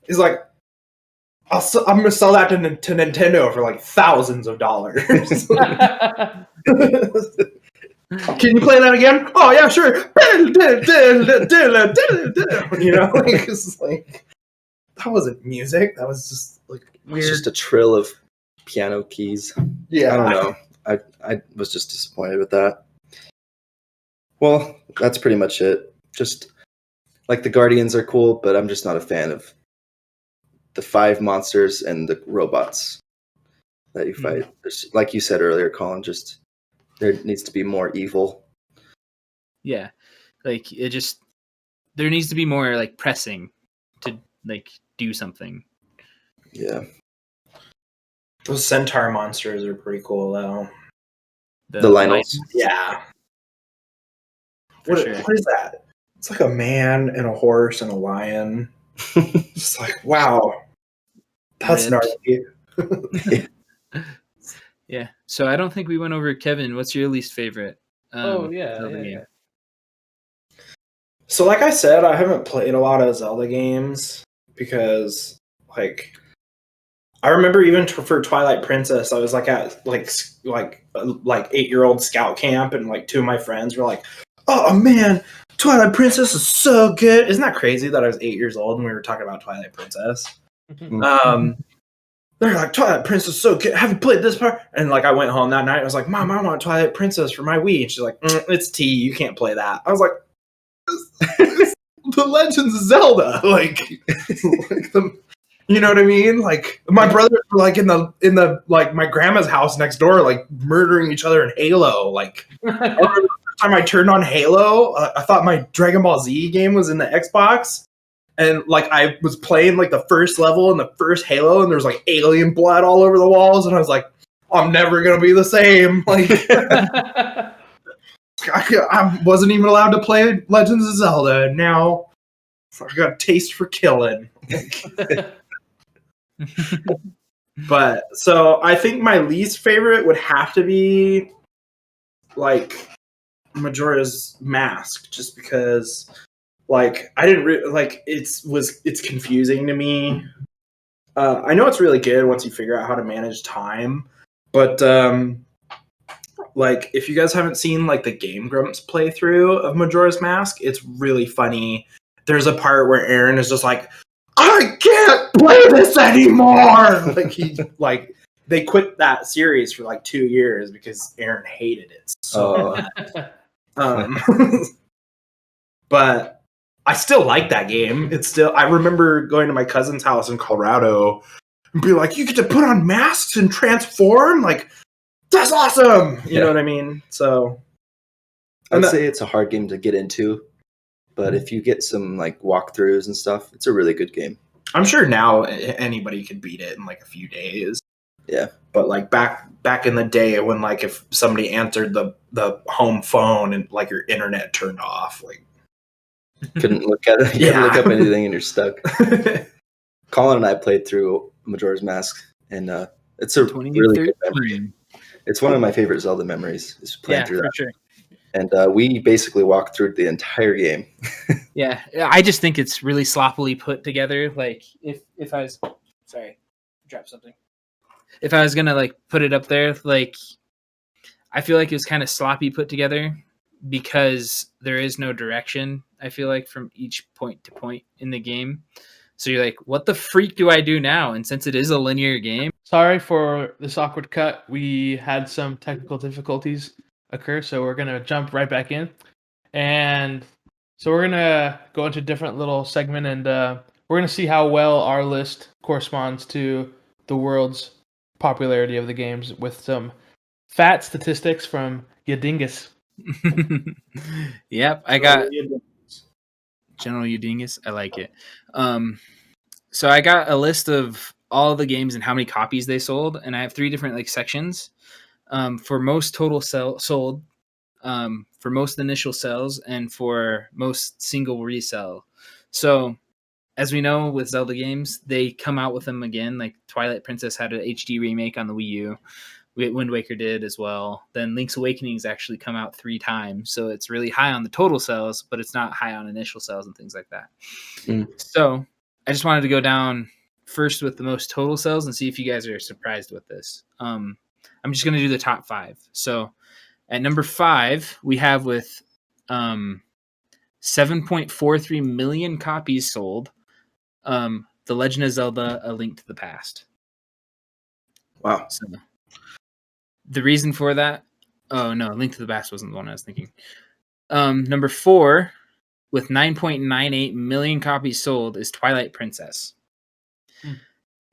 he's like, I'm going to sell that to Nintendo for like thousands of dollars. Can you play that again? Oh, yeah, sure. You know, like, it's like, that wasn't music. That was just like weird. it's just a trill of piano keys. Yeah. I don't know. I was just disappointed with that. Well, that's pretty much it. Just like the Guardians are cool, but I'm just not a fan of the 5 monsters and the robots. that you fight. Like you said earlier, Colin, just there needs to be more evil. Yeah, like there needs to be more like pressing to like do something. Yeah. Those centaur monsters are pretty cool, though. The Lionels. Yeah. For What sure. is that? It's like a man and a horse and a lion. It's like, wow. That's Ripped. gnarly. Yeah. So I don't think we went over Kevin. What's your least favorite? Zelda game? Yeah. So, like I said, I haven't played a lot of Zelda games because, like, I remember even for Twilight Princess, I was like at like 8-year-old scout camp, and like two of my friends were like, "Oh man, Twilight Princess is so good!" Isn't that crazy that I was 8 years old and we were talking about Twilight Princess? They're like, "Twilight Princess is so good. Have you played this part?" And like, I went home that night. I was like, "Mom, I want Twilight Princess for my Wii." And she's like, "It's T. You can't play that." I was like, "The Legends of Zelda, like you know what I mean? Like my brothers were like in the like my grandma's house next door, like murdering each other in Halo. Like I remember the first time I turned on Halo, I thought my Dragon Ball Z game was in the Xbox, and like I was playing like the first level in the first Halo, and there was like alien blood all over the walls, and I was like, I'm never gonna be the same. Like I wasn't even allowed to play Legends of Zelda, and now I got a taste for killing. But so I think my least favorite would have to be like Majora's Mask, just because like I didn't like it's confusing to me. I know it's really good once you figure out how to manage time, but like if you guys haven't seen like the Game Grumps playthrough of Majora's Mask, it's really funny. There's a part where Aaron is just like, I can't play this anymore. Like they quit that series for like 2 years because Aaron hated it so much. But I still like that game. I remember going to my cousin's house in Colorado and be like, you get to put on masks and transform? Like, that's awesome. You know what I mean? So I'd say it's a hard game to get into, but if you get some like walkthroughs and stuff, it's a really good game. I'm sure now anybody could beat it in like a few days. Yeah. But like back in the day when like if somebody answered the home phone and like your internet turned off, like couldn't look at it, couldn't look up anything and you're stuck. Colin and I played through Majora's Mask, and it's a really good memory. It's one of my favorite Zelda memories, is playing through that. Sure. And we basically walked through the entire game. Yeah, I just think it's really sloppily put together. Like if I was, sorry, drop something. If I was gonna like put it up there, like I feel like it was kind of sloppy put together because there is no direction. I feel like from each point to point in the game. So you're like, what the freak do I do now? And since it is a linear game, sorry for this awkward cut. We had some technical difficulties occur, so we're gonna jump right back in, and so we're gonna go into a different little segment, and we're gonna see how well our list corresponds to the world's popularity of the games with some fat statistics from Yadingus. Yep, I got General Udingus. I like it. So I got a list of all the games and how many copies they sold, and I have 3 different like sections. For most total sold, for most initial sales, and for most single resell. So, as we know with Zelda games, they come out with them again. Like Twilight Princess had an HD remake on the Wii U. Wind Waker did as well. Then Link's Awakening's actually come out 3 times, so it's really high on the total sales, but it's not high on initial sales and things like that. So I just wanted to go down first with the most total sales and see if you guys are surprised with this. I'm just going to do the top 5. So at number 5, we have with 7.43 million copies sold, The Legend of Zelda: A Link to the Past. Wow. So the reason for that, oh no, Link to the Past wasn't the one I was thinking. Number 4, with 9.98 million copies sold, is Twilight Princess.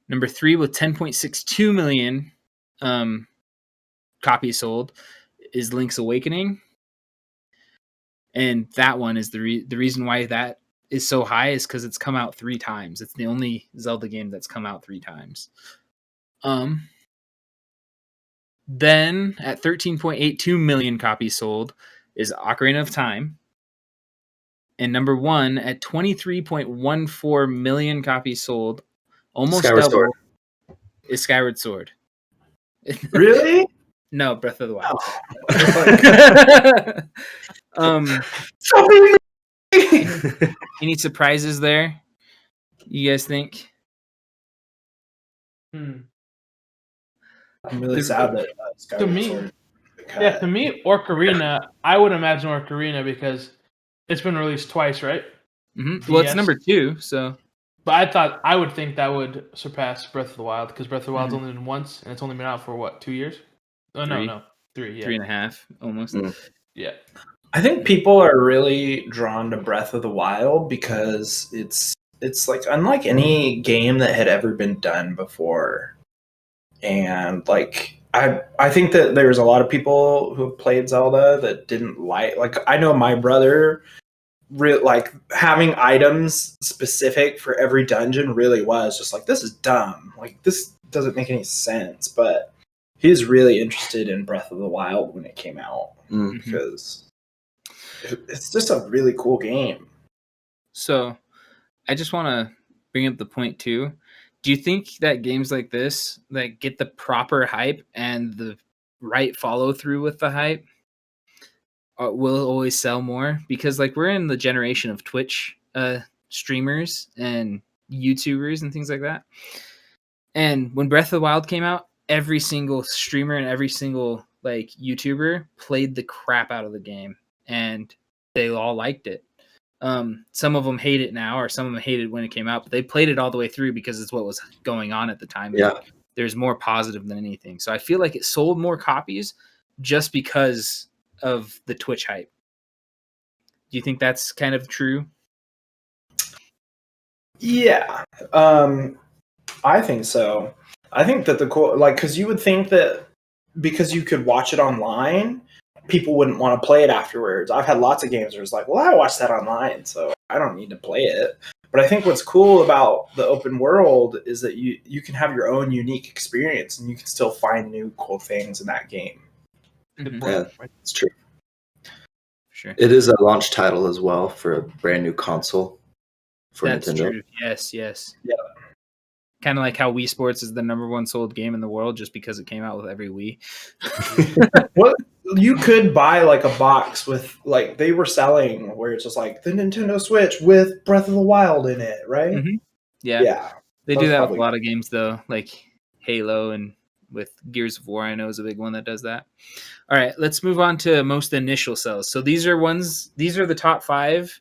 Number 3, with 10.62 million, copies sold is Link's Awakening. And that one is the reason why that is so high is because it's come out 3 times. It's the only Zelda game that's come out 3 times. Then at 13.82 million copies sold is Ocarina of Time. And number 1 at 23.14 million copies sold, almost Skyward double, Sword. is Skyward Sword. Really? No, Breath of the Wild. Oh. Any surprises there? You guys think? I'm really sad that Skyward To me, Sword. yeah, to me, Ocarina, I would imagine Ocarina because it's been released twice, right? Mm-hmm. Well, it's DS. number 2, so. But I would think that would surpass Breath of the Wild because Breath of the Wild's only been once, and it's only been out for what, 2 years? Oh, 3. no, 3. Yeah, 3.5 almost. yeah. I think people are really drawn to Breath of the Wild because it's like unlike any game that had ever been done before. And like I think that there's a lot of people who have played Zelda that didn't like I know my brother like having items specific for every dungeon really was just like, this is dumb. Like this doesn't make any sense, but he's really interested in Breath of the Wild when it came out because it's just a really cool game. So, I just want to bring up the point too. Do you think that games like this that get the proper hype and the right follow through with the hype will always sell more? Because like we're in the generation of Twitch streamers and YouTubers and things like that. And when Breath of the Wild came out, every single streamer and every single like YouTuber played the crap out of the game, and they all liked it. Some of them hate it now, or some of them hated when it came out, but they played it all the way through because it's what was going on at the time. Yeah. Like, there's more positive than anything. So I feel like it sold more copies just because of the Twitch hype. Do you think that's kind of true? Yeah. I think so. I think that the cool, like, because you would think that because you could watch it online, people wouldn't want to play it afterwards. I've had lots of games where it's like, well, I watched that online, so I don't need to play it. But I think what's cool about the open world is that you can have your own unique experience and you can still find new cool things in that game. Mhm. Yeah, it's true. Sure. It is a launch title as well for a brand new console for That's Nintendo. true. Yes. Yeah. Kind of like how Wii Sports is the number 1 sold game in the world just because it came out with every Wii. Well, you could buy like a box with like they were selling where it's just like the Nintendo Switch with Breath of the Wild in it, right? Mhm. Yeah. Yeah. They That's do that with probably- a lot of games though, like Halo, and with Gears of War I know is a big one that does that. All right, let's move on to most initial sales. So these are the top 5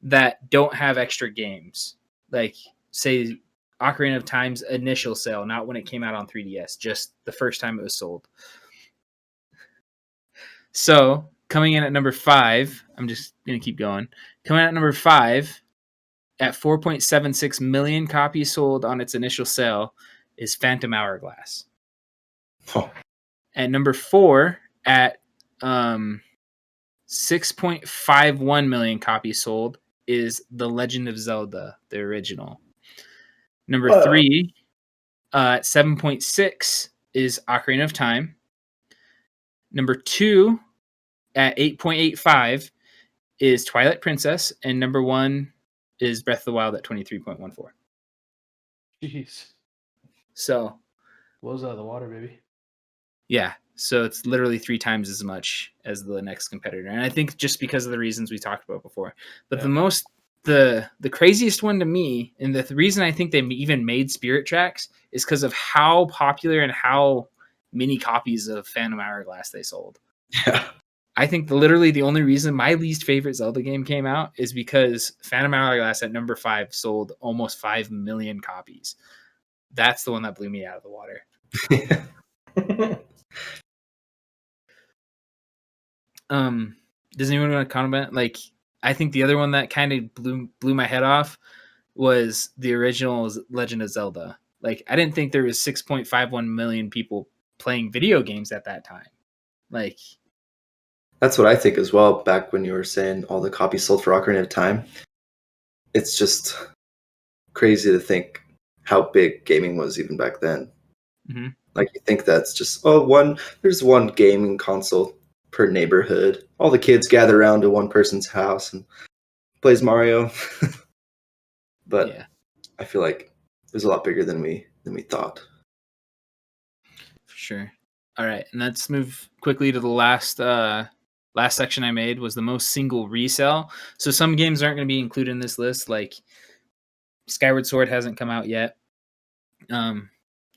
that don't have extra games. Like say Ocarina of Time's initial sale, not when it came out on 3DS, just the first time it was sold. So coming in at number 5, I'm just going to keep going. Coming in at number 5 at 4.76 million copies sold on its initial sale is Phantom Hourglass. Oh. At number 4 at 6.51 million copies sold is The Legend of Zelda, the original. Number 3 at 7.6 is Ocarina of Time. Number 2 at 8.85 is Twilight Princess, and number 1 is Breath of the Wild at 23.14. Jeez. So blows out of the water, baby. yeah, so it's literally 3 times as much as the next competitor, and I think just because of the reasons we talked about before. But the craziest one to me, and the reason I think they even made Spirit Tracks, is because of how popular and how many copies of Phantom Hourglass they sold. Yeah. I think literally the only reason my least favorite Zelda game came out is because Phantom Hourglass at number 5 sold almost 5 million copies. That's the one that blew me out of the water. Does anyone want to comment? Like, I think the other one that kind of blew my head off was the original Legend of Zelda. Like, I didn't think there was 6.51 million people playing video games at that time. Like, That's what I think as well. Back when you were saying all the copies sold for Ocarina of Time, it's just crazy to think how big gaming was even back then. mm-hmm. Like, you think that's just there's one gaming console per neighborhood. All the kids gather around to one person's house and plays Mario. But Yeah, I feel like it was a lot bigger than we thought. for sure. All right, and let's move quickly to the last section I made was the most single resale. So some games aren't going to be included in this list, like Skyward Sword hasn't come out yet, and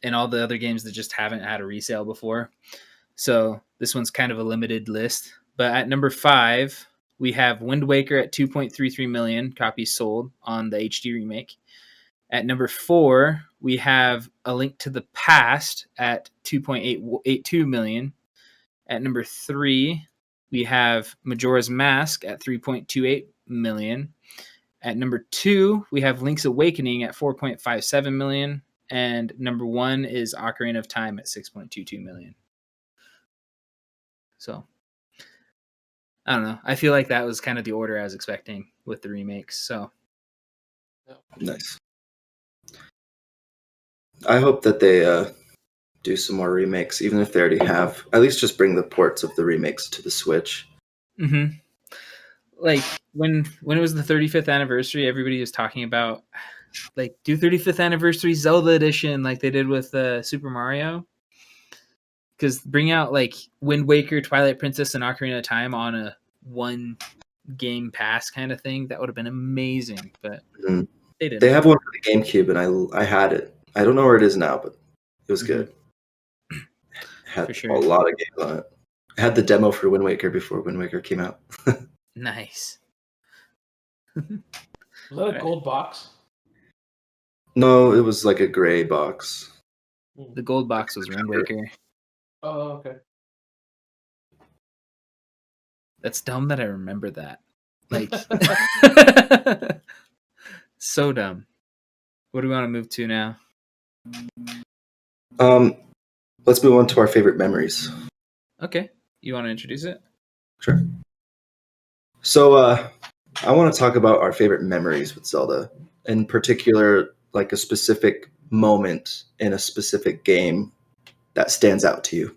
all the other games that just haven't had a resale before. So this one's kind of a limited list. But at number 5, we have Wind Waker at 2.33 million copies sold on the HD remake. At number 4, we have A Link to the Past at 2.82 million. At number 3, we have Majora's Mask at 3.28 million. At number 2, we have Link's Awakening at 4.57 million. And number 1 is Ocarina of Time at 6.22 million. So, I don't know. I feel like that was kind of the order I was expecting with the remakes. So, Nice. I hope that they do some more remakes, even if they already have. At least just bring the ports of the remakes to the Switch. mm-hmm. Like when it was the 35th anniversary, everybody was talking about like do 35th anniversary Zelda edition like they did with Super Mario. Because bring out like Wind Waker, Twilight Princess, and Ocarina of Time on a one game pass kind of thing, that would have been amazing. But they didn't. They have one for the GameCube, and I had it. I don't know where it is now, but it was good. It had For sure. a lot of games on it. I had the demo for Wind Waker before Wind Waker came out. Nice. Was that a gold box? No, it was like a gray box. The gold box was Wind Waker. Oh, okay. That's dumb that I remember that. Like, so dumb. What do we want to move to now? Let's move on to our favorite memories. Okay. You want to introduce it? Sure. So, I want to talk about our favorite memories with Zelda. In particular, like a specific moment in a specific game that stands out to you.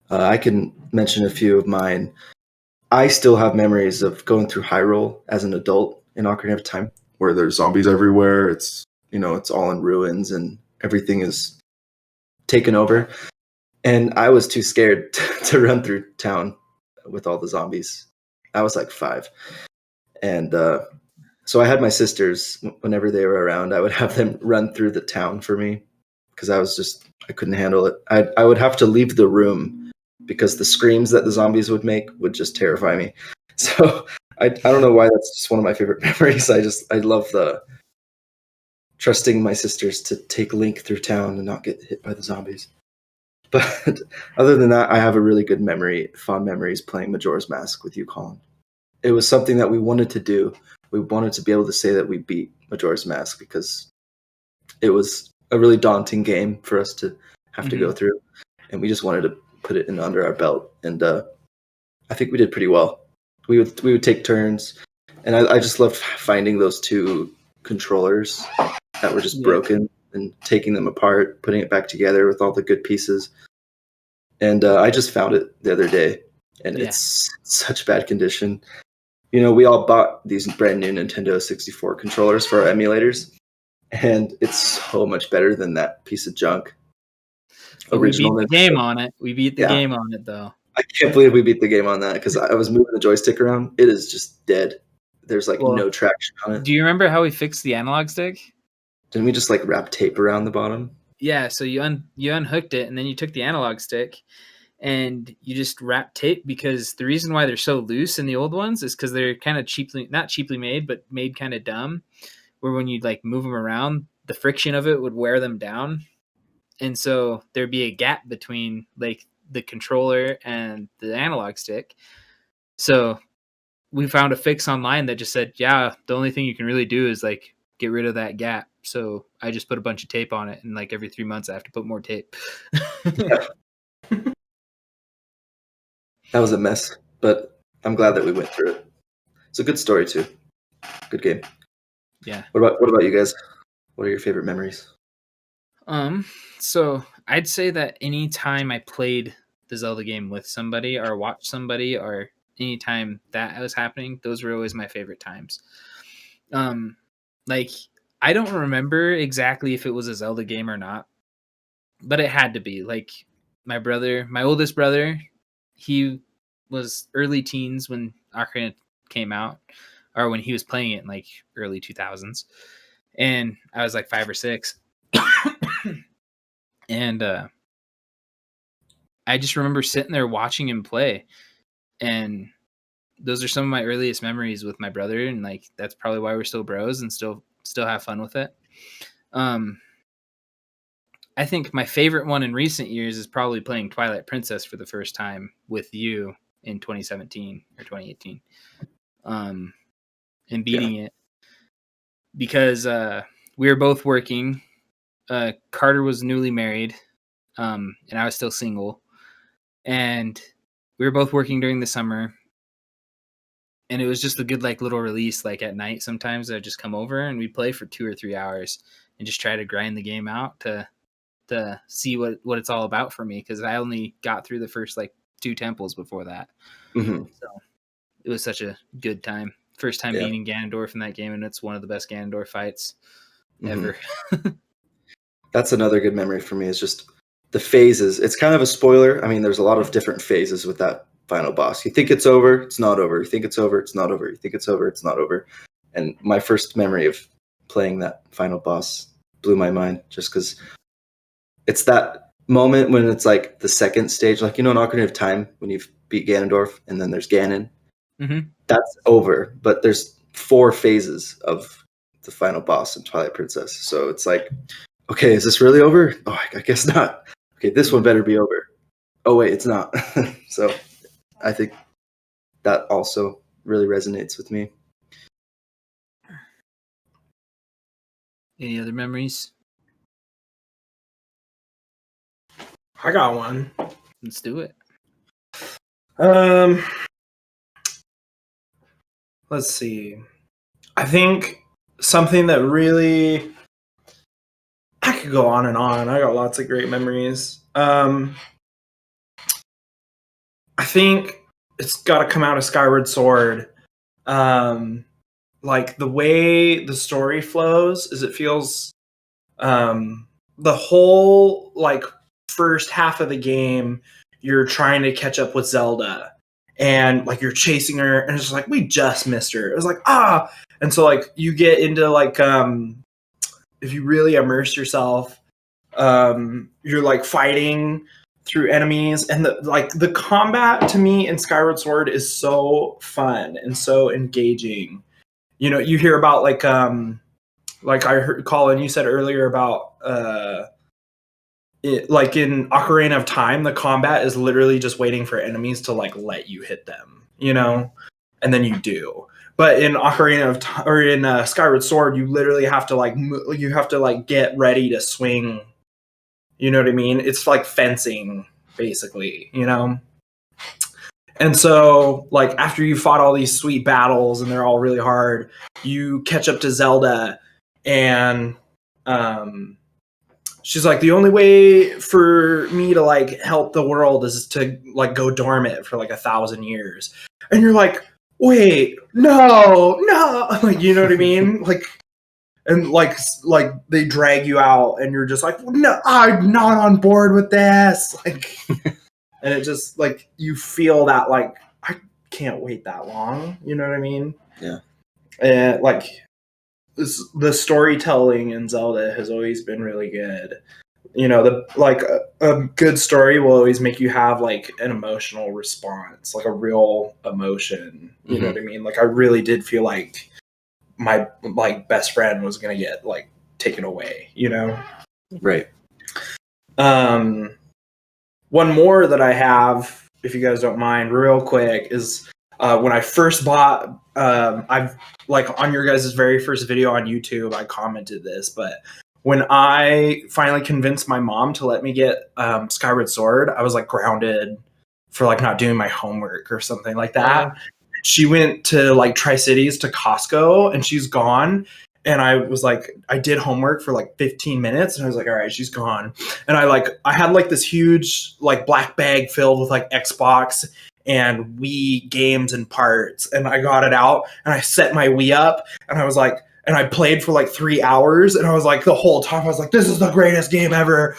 I can mention a few of mine. I still have memories of going through Hyrule as an adult in Ocarina of Time, where there's zombies everywhere. It's all in ruins and everything is taken over. And I was too scared to run through town with all the zombies. I was like 5. And so I had my sisters, whenever they were around, I would have them run through the town for me because I couldn't handle it. I would have to leave the room because the screams that the zombies would make would just terrify me. So I don't know why that's just one of my favorite memories. I love the trusting my sisters to take Link through town and not get hit by the zombies. But other than that, I have a really good fond memories playing Majora's Mask with you, Colin. It was something that we wanted to do. We wanted to be able to say that we beat Majora's Mask because it was a really daunting game for us to have to go through. And we just wanted to put it in under our belt. And I think we did pretty well. We would take turns. And I just loved finding those 2 controllers that were just broken and taking them apart, putting it back together with all the good pieces. And I just found it the other day, and it's such bad condition. We all bought these brand new Nintendo 64 controllers for our emulators, and it's so much better than that piece of junk. But we beat the game on it. We beat the game on it, though. I can't believe we beat the game on that because I was moving the joystick around. It is just dead. There's no traction on it. Do you remember how we fixed the analog stick? Didn't we just wrap tape around the bottom? Yeah, so you unhooked it, and then you took the analog stick, and you just wrapped tape, because the reason why they're so loose in the old ones is because they're kind of not cheaply made, but made kind of dumb, where when you'd move them around, the friction of it would wear them down. And so there'd be a gap between the controller and the analog stick. So we found a fix online that just said, the only thing you can really do is get rid of that gap. So I just put a bunch of tape on it, and every 3 months I have to put more tape. That was a mess, but I'm glad that we went through it. It's a good story too. Good game. Yeah. What about you guys? What are your favorite memories? So I'd say that any time I played the Zelda game with somebody or watched somebody or anytime that was happening, those were always my favorite times. Like I don't remember exactly if it was a Zelda game or not, but it had to be. Like my oldest brother, he was early teens when Ocarina came out, or when he was playing it in like early 2000s, and I was like 5 or 6, and I just remember sitting there watching him play, and those are some of my earliest memories with my brother, and like that's probably why we're still bros and still have fun with it. I think my favorite one in recent years is probably playing Twilight Princess for the first time with you in 2017 or 2018, and beating it because we were both working. Carter was newly married, and I was still single, and we were both working during the summer. And it was just a good like little release. Like at night, sometimes I'd just come over and we'd play for 2 or 3 hours and just try to grind the game out to see what it's all about for me, because I only got through the first like 2 temples before that. Mm-hmm. So it was such a good time. First time beating Ganondorf in that game, and it's one of the best Ganondorf fights ever. That's another good memory for me, is just the phases. It's kind of a spoiler. I mean, there's a lot of different phases with that final boss. You think it's over, it's not over. You think it's over, it's not over. You think it's over, it's not over. And my first memory of playing that final boss blew my mind, just because it's that moment when it's like the second stage, like, in Ocarina of Time, when you've beat Ganondorf and then there's Ganon. Mm-hmm. That's over, but there's 4 phases of the final boss in Twilight Princess. So it's like, okay, is this really over? Oh, I guess not. Okay, this one better be over. Oh, wait, it's not. So I think that also really resonates with me. Any other memories? I got one. Let's do it. Let's see. I think something that really, I could go on and on. I got lots of great memories. I think it's got to come out of Skyward Sword. Like the way the story flows is it feels the whole like first half of the game you're trying to catch up with Zelda, and like you're chasing her and it's just like, we just missed her. It was like, and so like you get into like if you really immerse yourself, you're like fighting through enemies, and the combat to me in Skyward Sword is so fun and so engaging. You hear about like I heard Colin, you said earlier about like in Ocarina of Time, the combat is literally just waiting for enemies to like let you hit them, and then you do. But in Ocarina of Time, or in Skyward Sword, you literally have to like get ready to swing. You know what I mean? It's like fencing, basically. And so, like, after you fought all these sweet battles and they're all really hard, you catch up to Zelda, and she's like, the only way for me to like help the world is to like go dormant for like 1,000 years. And you're like, wait, no, like, you know what I mean? Like, and like they drag you out, and you're just like, no, I'm not on board with this. Like, and it just like you feel that like, I can't wait that long. You know what I mean? Yeah. And like the storytelling in Zelda has always been really good. A good story will always make you have like an emotional response, like a real emotion. You know what I mean? Like I really did feel like my like best friend was gonna get like taken away. Right. One more that I have, if you guys don't mind, real quick, is when I first bought. I've like on your guys' very first video on YouTube, I commented this, but when I finally convinced my mom to let me get Skyward Sword, I was like grounded for like not doing my homework or something like that. She went to like Tri-Cities to Costco and she's gone. And I was like, I did homework for like 15 minutes and I was like, all right, she's gone. And I had like this huge like black bag filled with like Xbox and Wii games and parts. And I got it out and I set my Wii up and I was like, and I played for like 3 hours and I was like, the whole time I was like, this is the greatest game ever.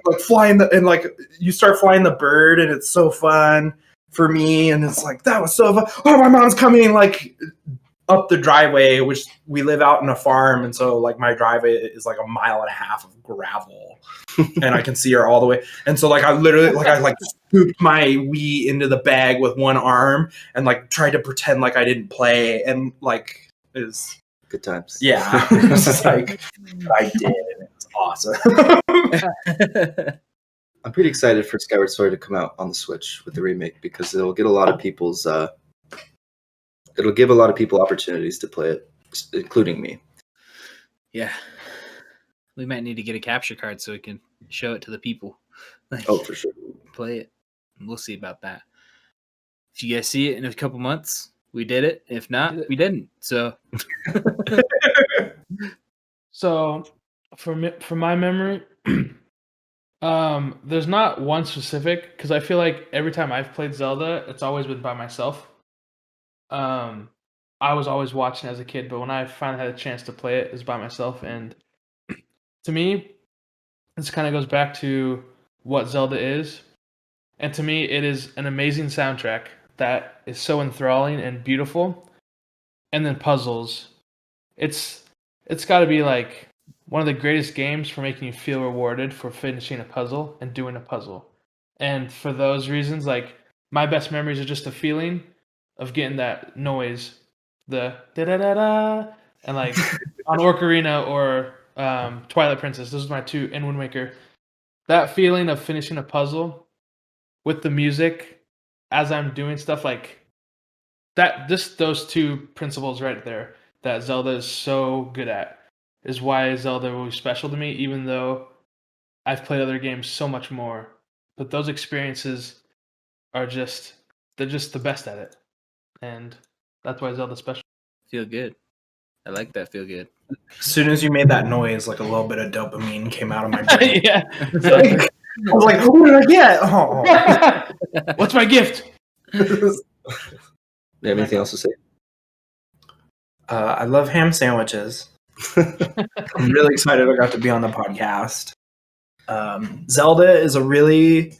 Like flying and like you start flying the bird and it's so fun for me. And it's like, that was so fun. Oh, my mom's coming like up the driveway, which we live out in a farm. And so like my driveway is like 1.5 miles of gravel and I can see her all the way. And so like I literally like scooped my Wii into the bag with one arm and like tried to pretend like I didn't play and like is good times. Yeah. It's just like I did and it was awesome. I'm pretty excited for Skyward Sword to come out on the Switch with the remake because it'll get a lot of people's it'll give a lot of people opportunities to play it, including me. Yeah. We might need to get a capture card so we can show it to the people. Like, oh, for sure. Play it. We'll see about that. If you guys see it in a couple months, we did it. If not, we didn't. So, so from my memory, there's not one specific because I feel like every time I've played Zelda, it's always been by myself. I was always watching as a kid, but when I finally had a chance to play it, it was by myself. And to me, this kind of goes back to what Zelda is. And to me, it is an amazing soundtrack that is so enthralling and beautiful. And then puzzles. It's got to be like one of the greatest games for making you feel rewarded for finishing a puzzle and doing a puzzle. And for those reasons, like my best memories are just the feeling of getting that noise, the da-da-da-da, and like on Ocarina or Twilight Princess. Those are my two, and Wind Waker. That feeling of finishing a puzzle with the music as I'm doing stuff like that, just those two principles right there that Zelda is so good at is why Zelda was special to me, even though I've played other games so much more. But those experiences are they're just the best at it. And that's why Zelda's special. Feel good. I like that. Feel good. As soon as you made that noise, like a little bit of dopamine came out of my brain. Yeah. I was like, what did I get? Oh. What's my gift? You have anything else to say? I love ham sandwiches. I'm really excited I got to be on the podcast. Zelda is a really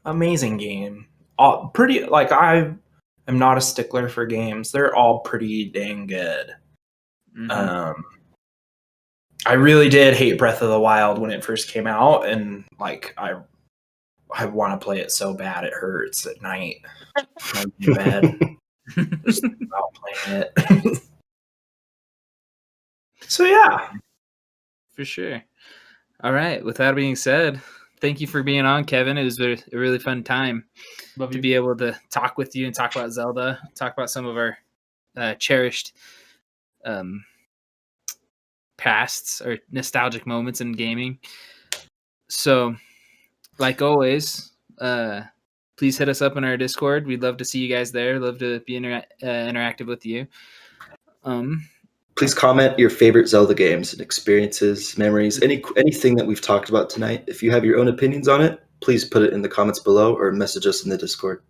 amazing game. Pretty like I am not a stickler for games. They're all pretty dang good. Mm-hmm. I really did hate Breath of the Wild when it first came out, and like I want to play it so bad it hurts at night. I'm in bed. Just about playing it. So yeah, for sure. All right. With that being said, thank you for being on, Kevin. It was a really fun time to be able to talk with you and talk about Zelda, talk about some of our cherished pasts or nostalgic moments in gaming. So, like always, please hit us up in our Discord. We'd love to see you guys there. Love to be interactive with you. Please comment your favorite Zelda games and experiences, memories, anything that we've talked about tonight. If you have your own opinions on it, please put it in the comments below or message us in the Discord.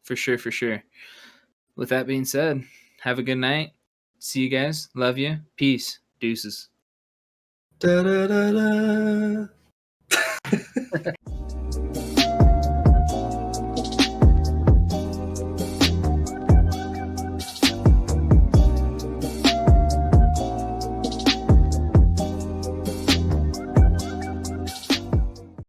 For sure. With that being said, have a good night. See you guys. Love you. Peace. Deuces. Da, da, da, da.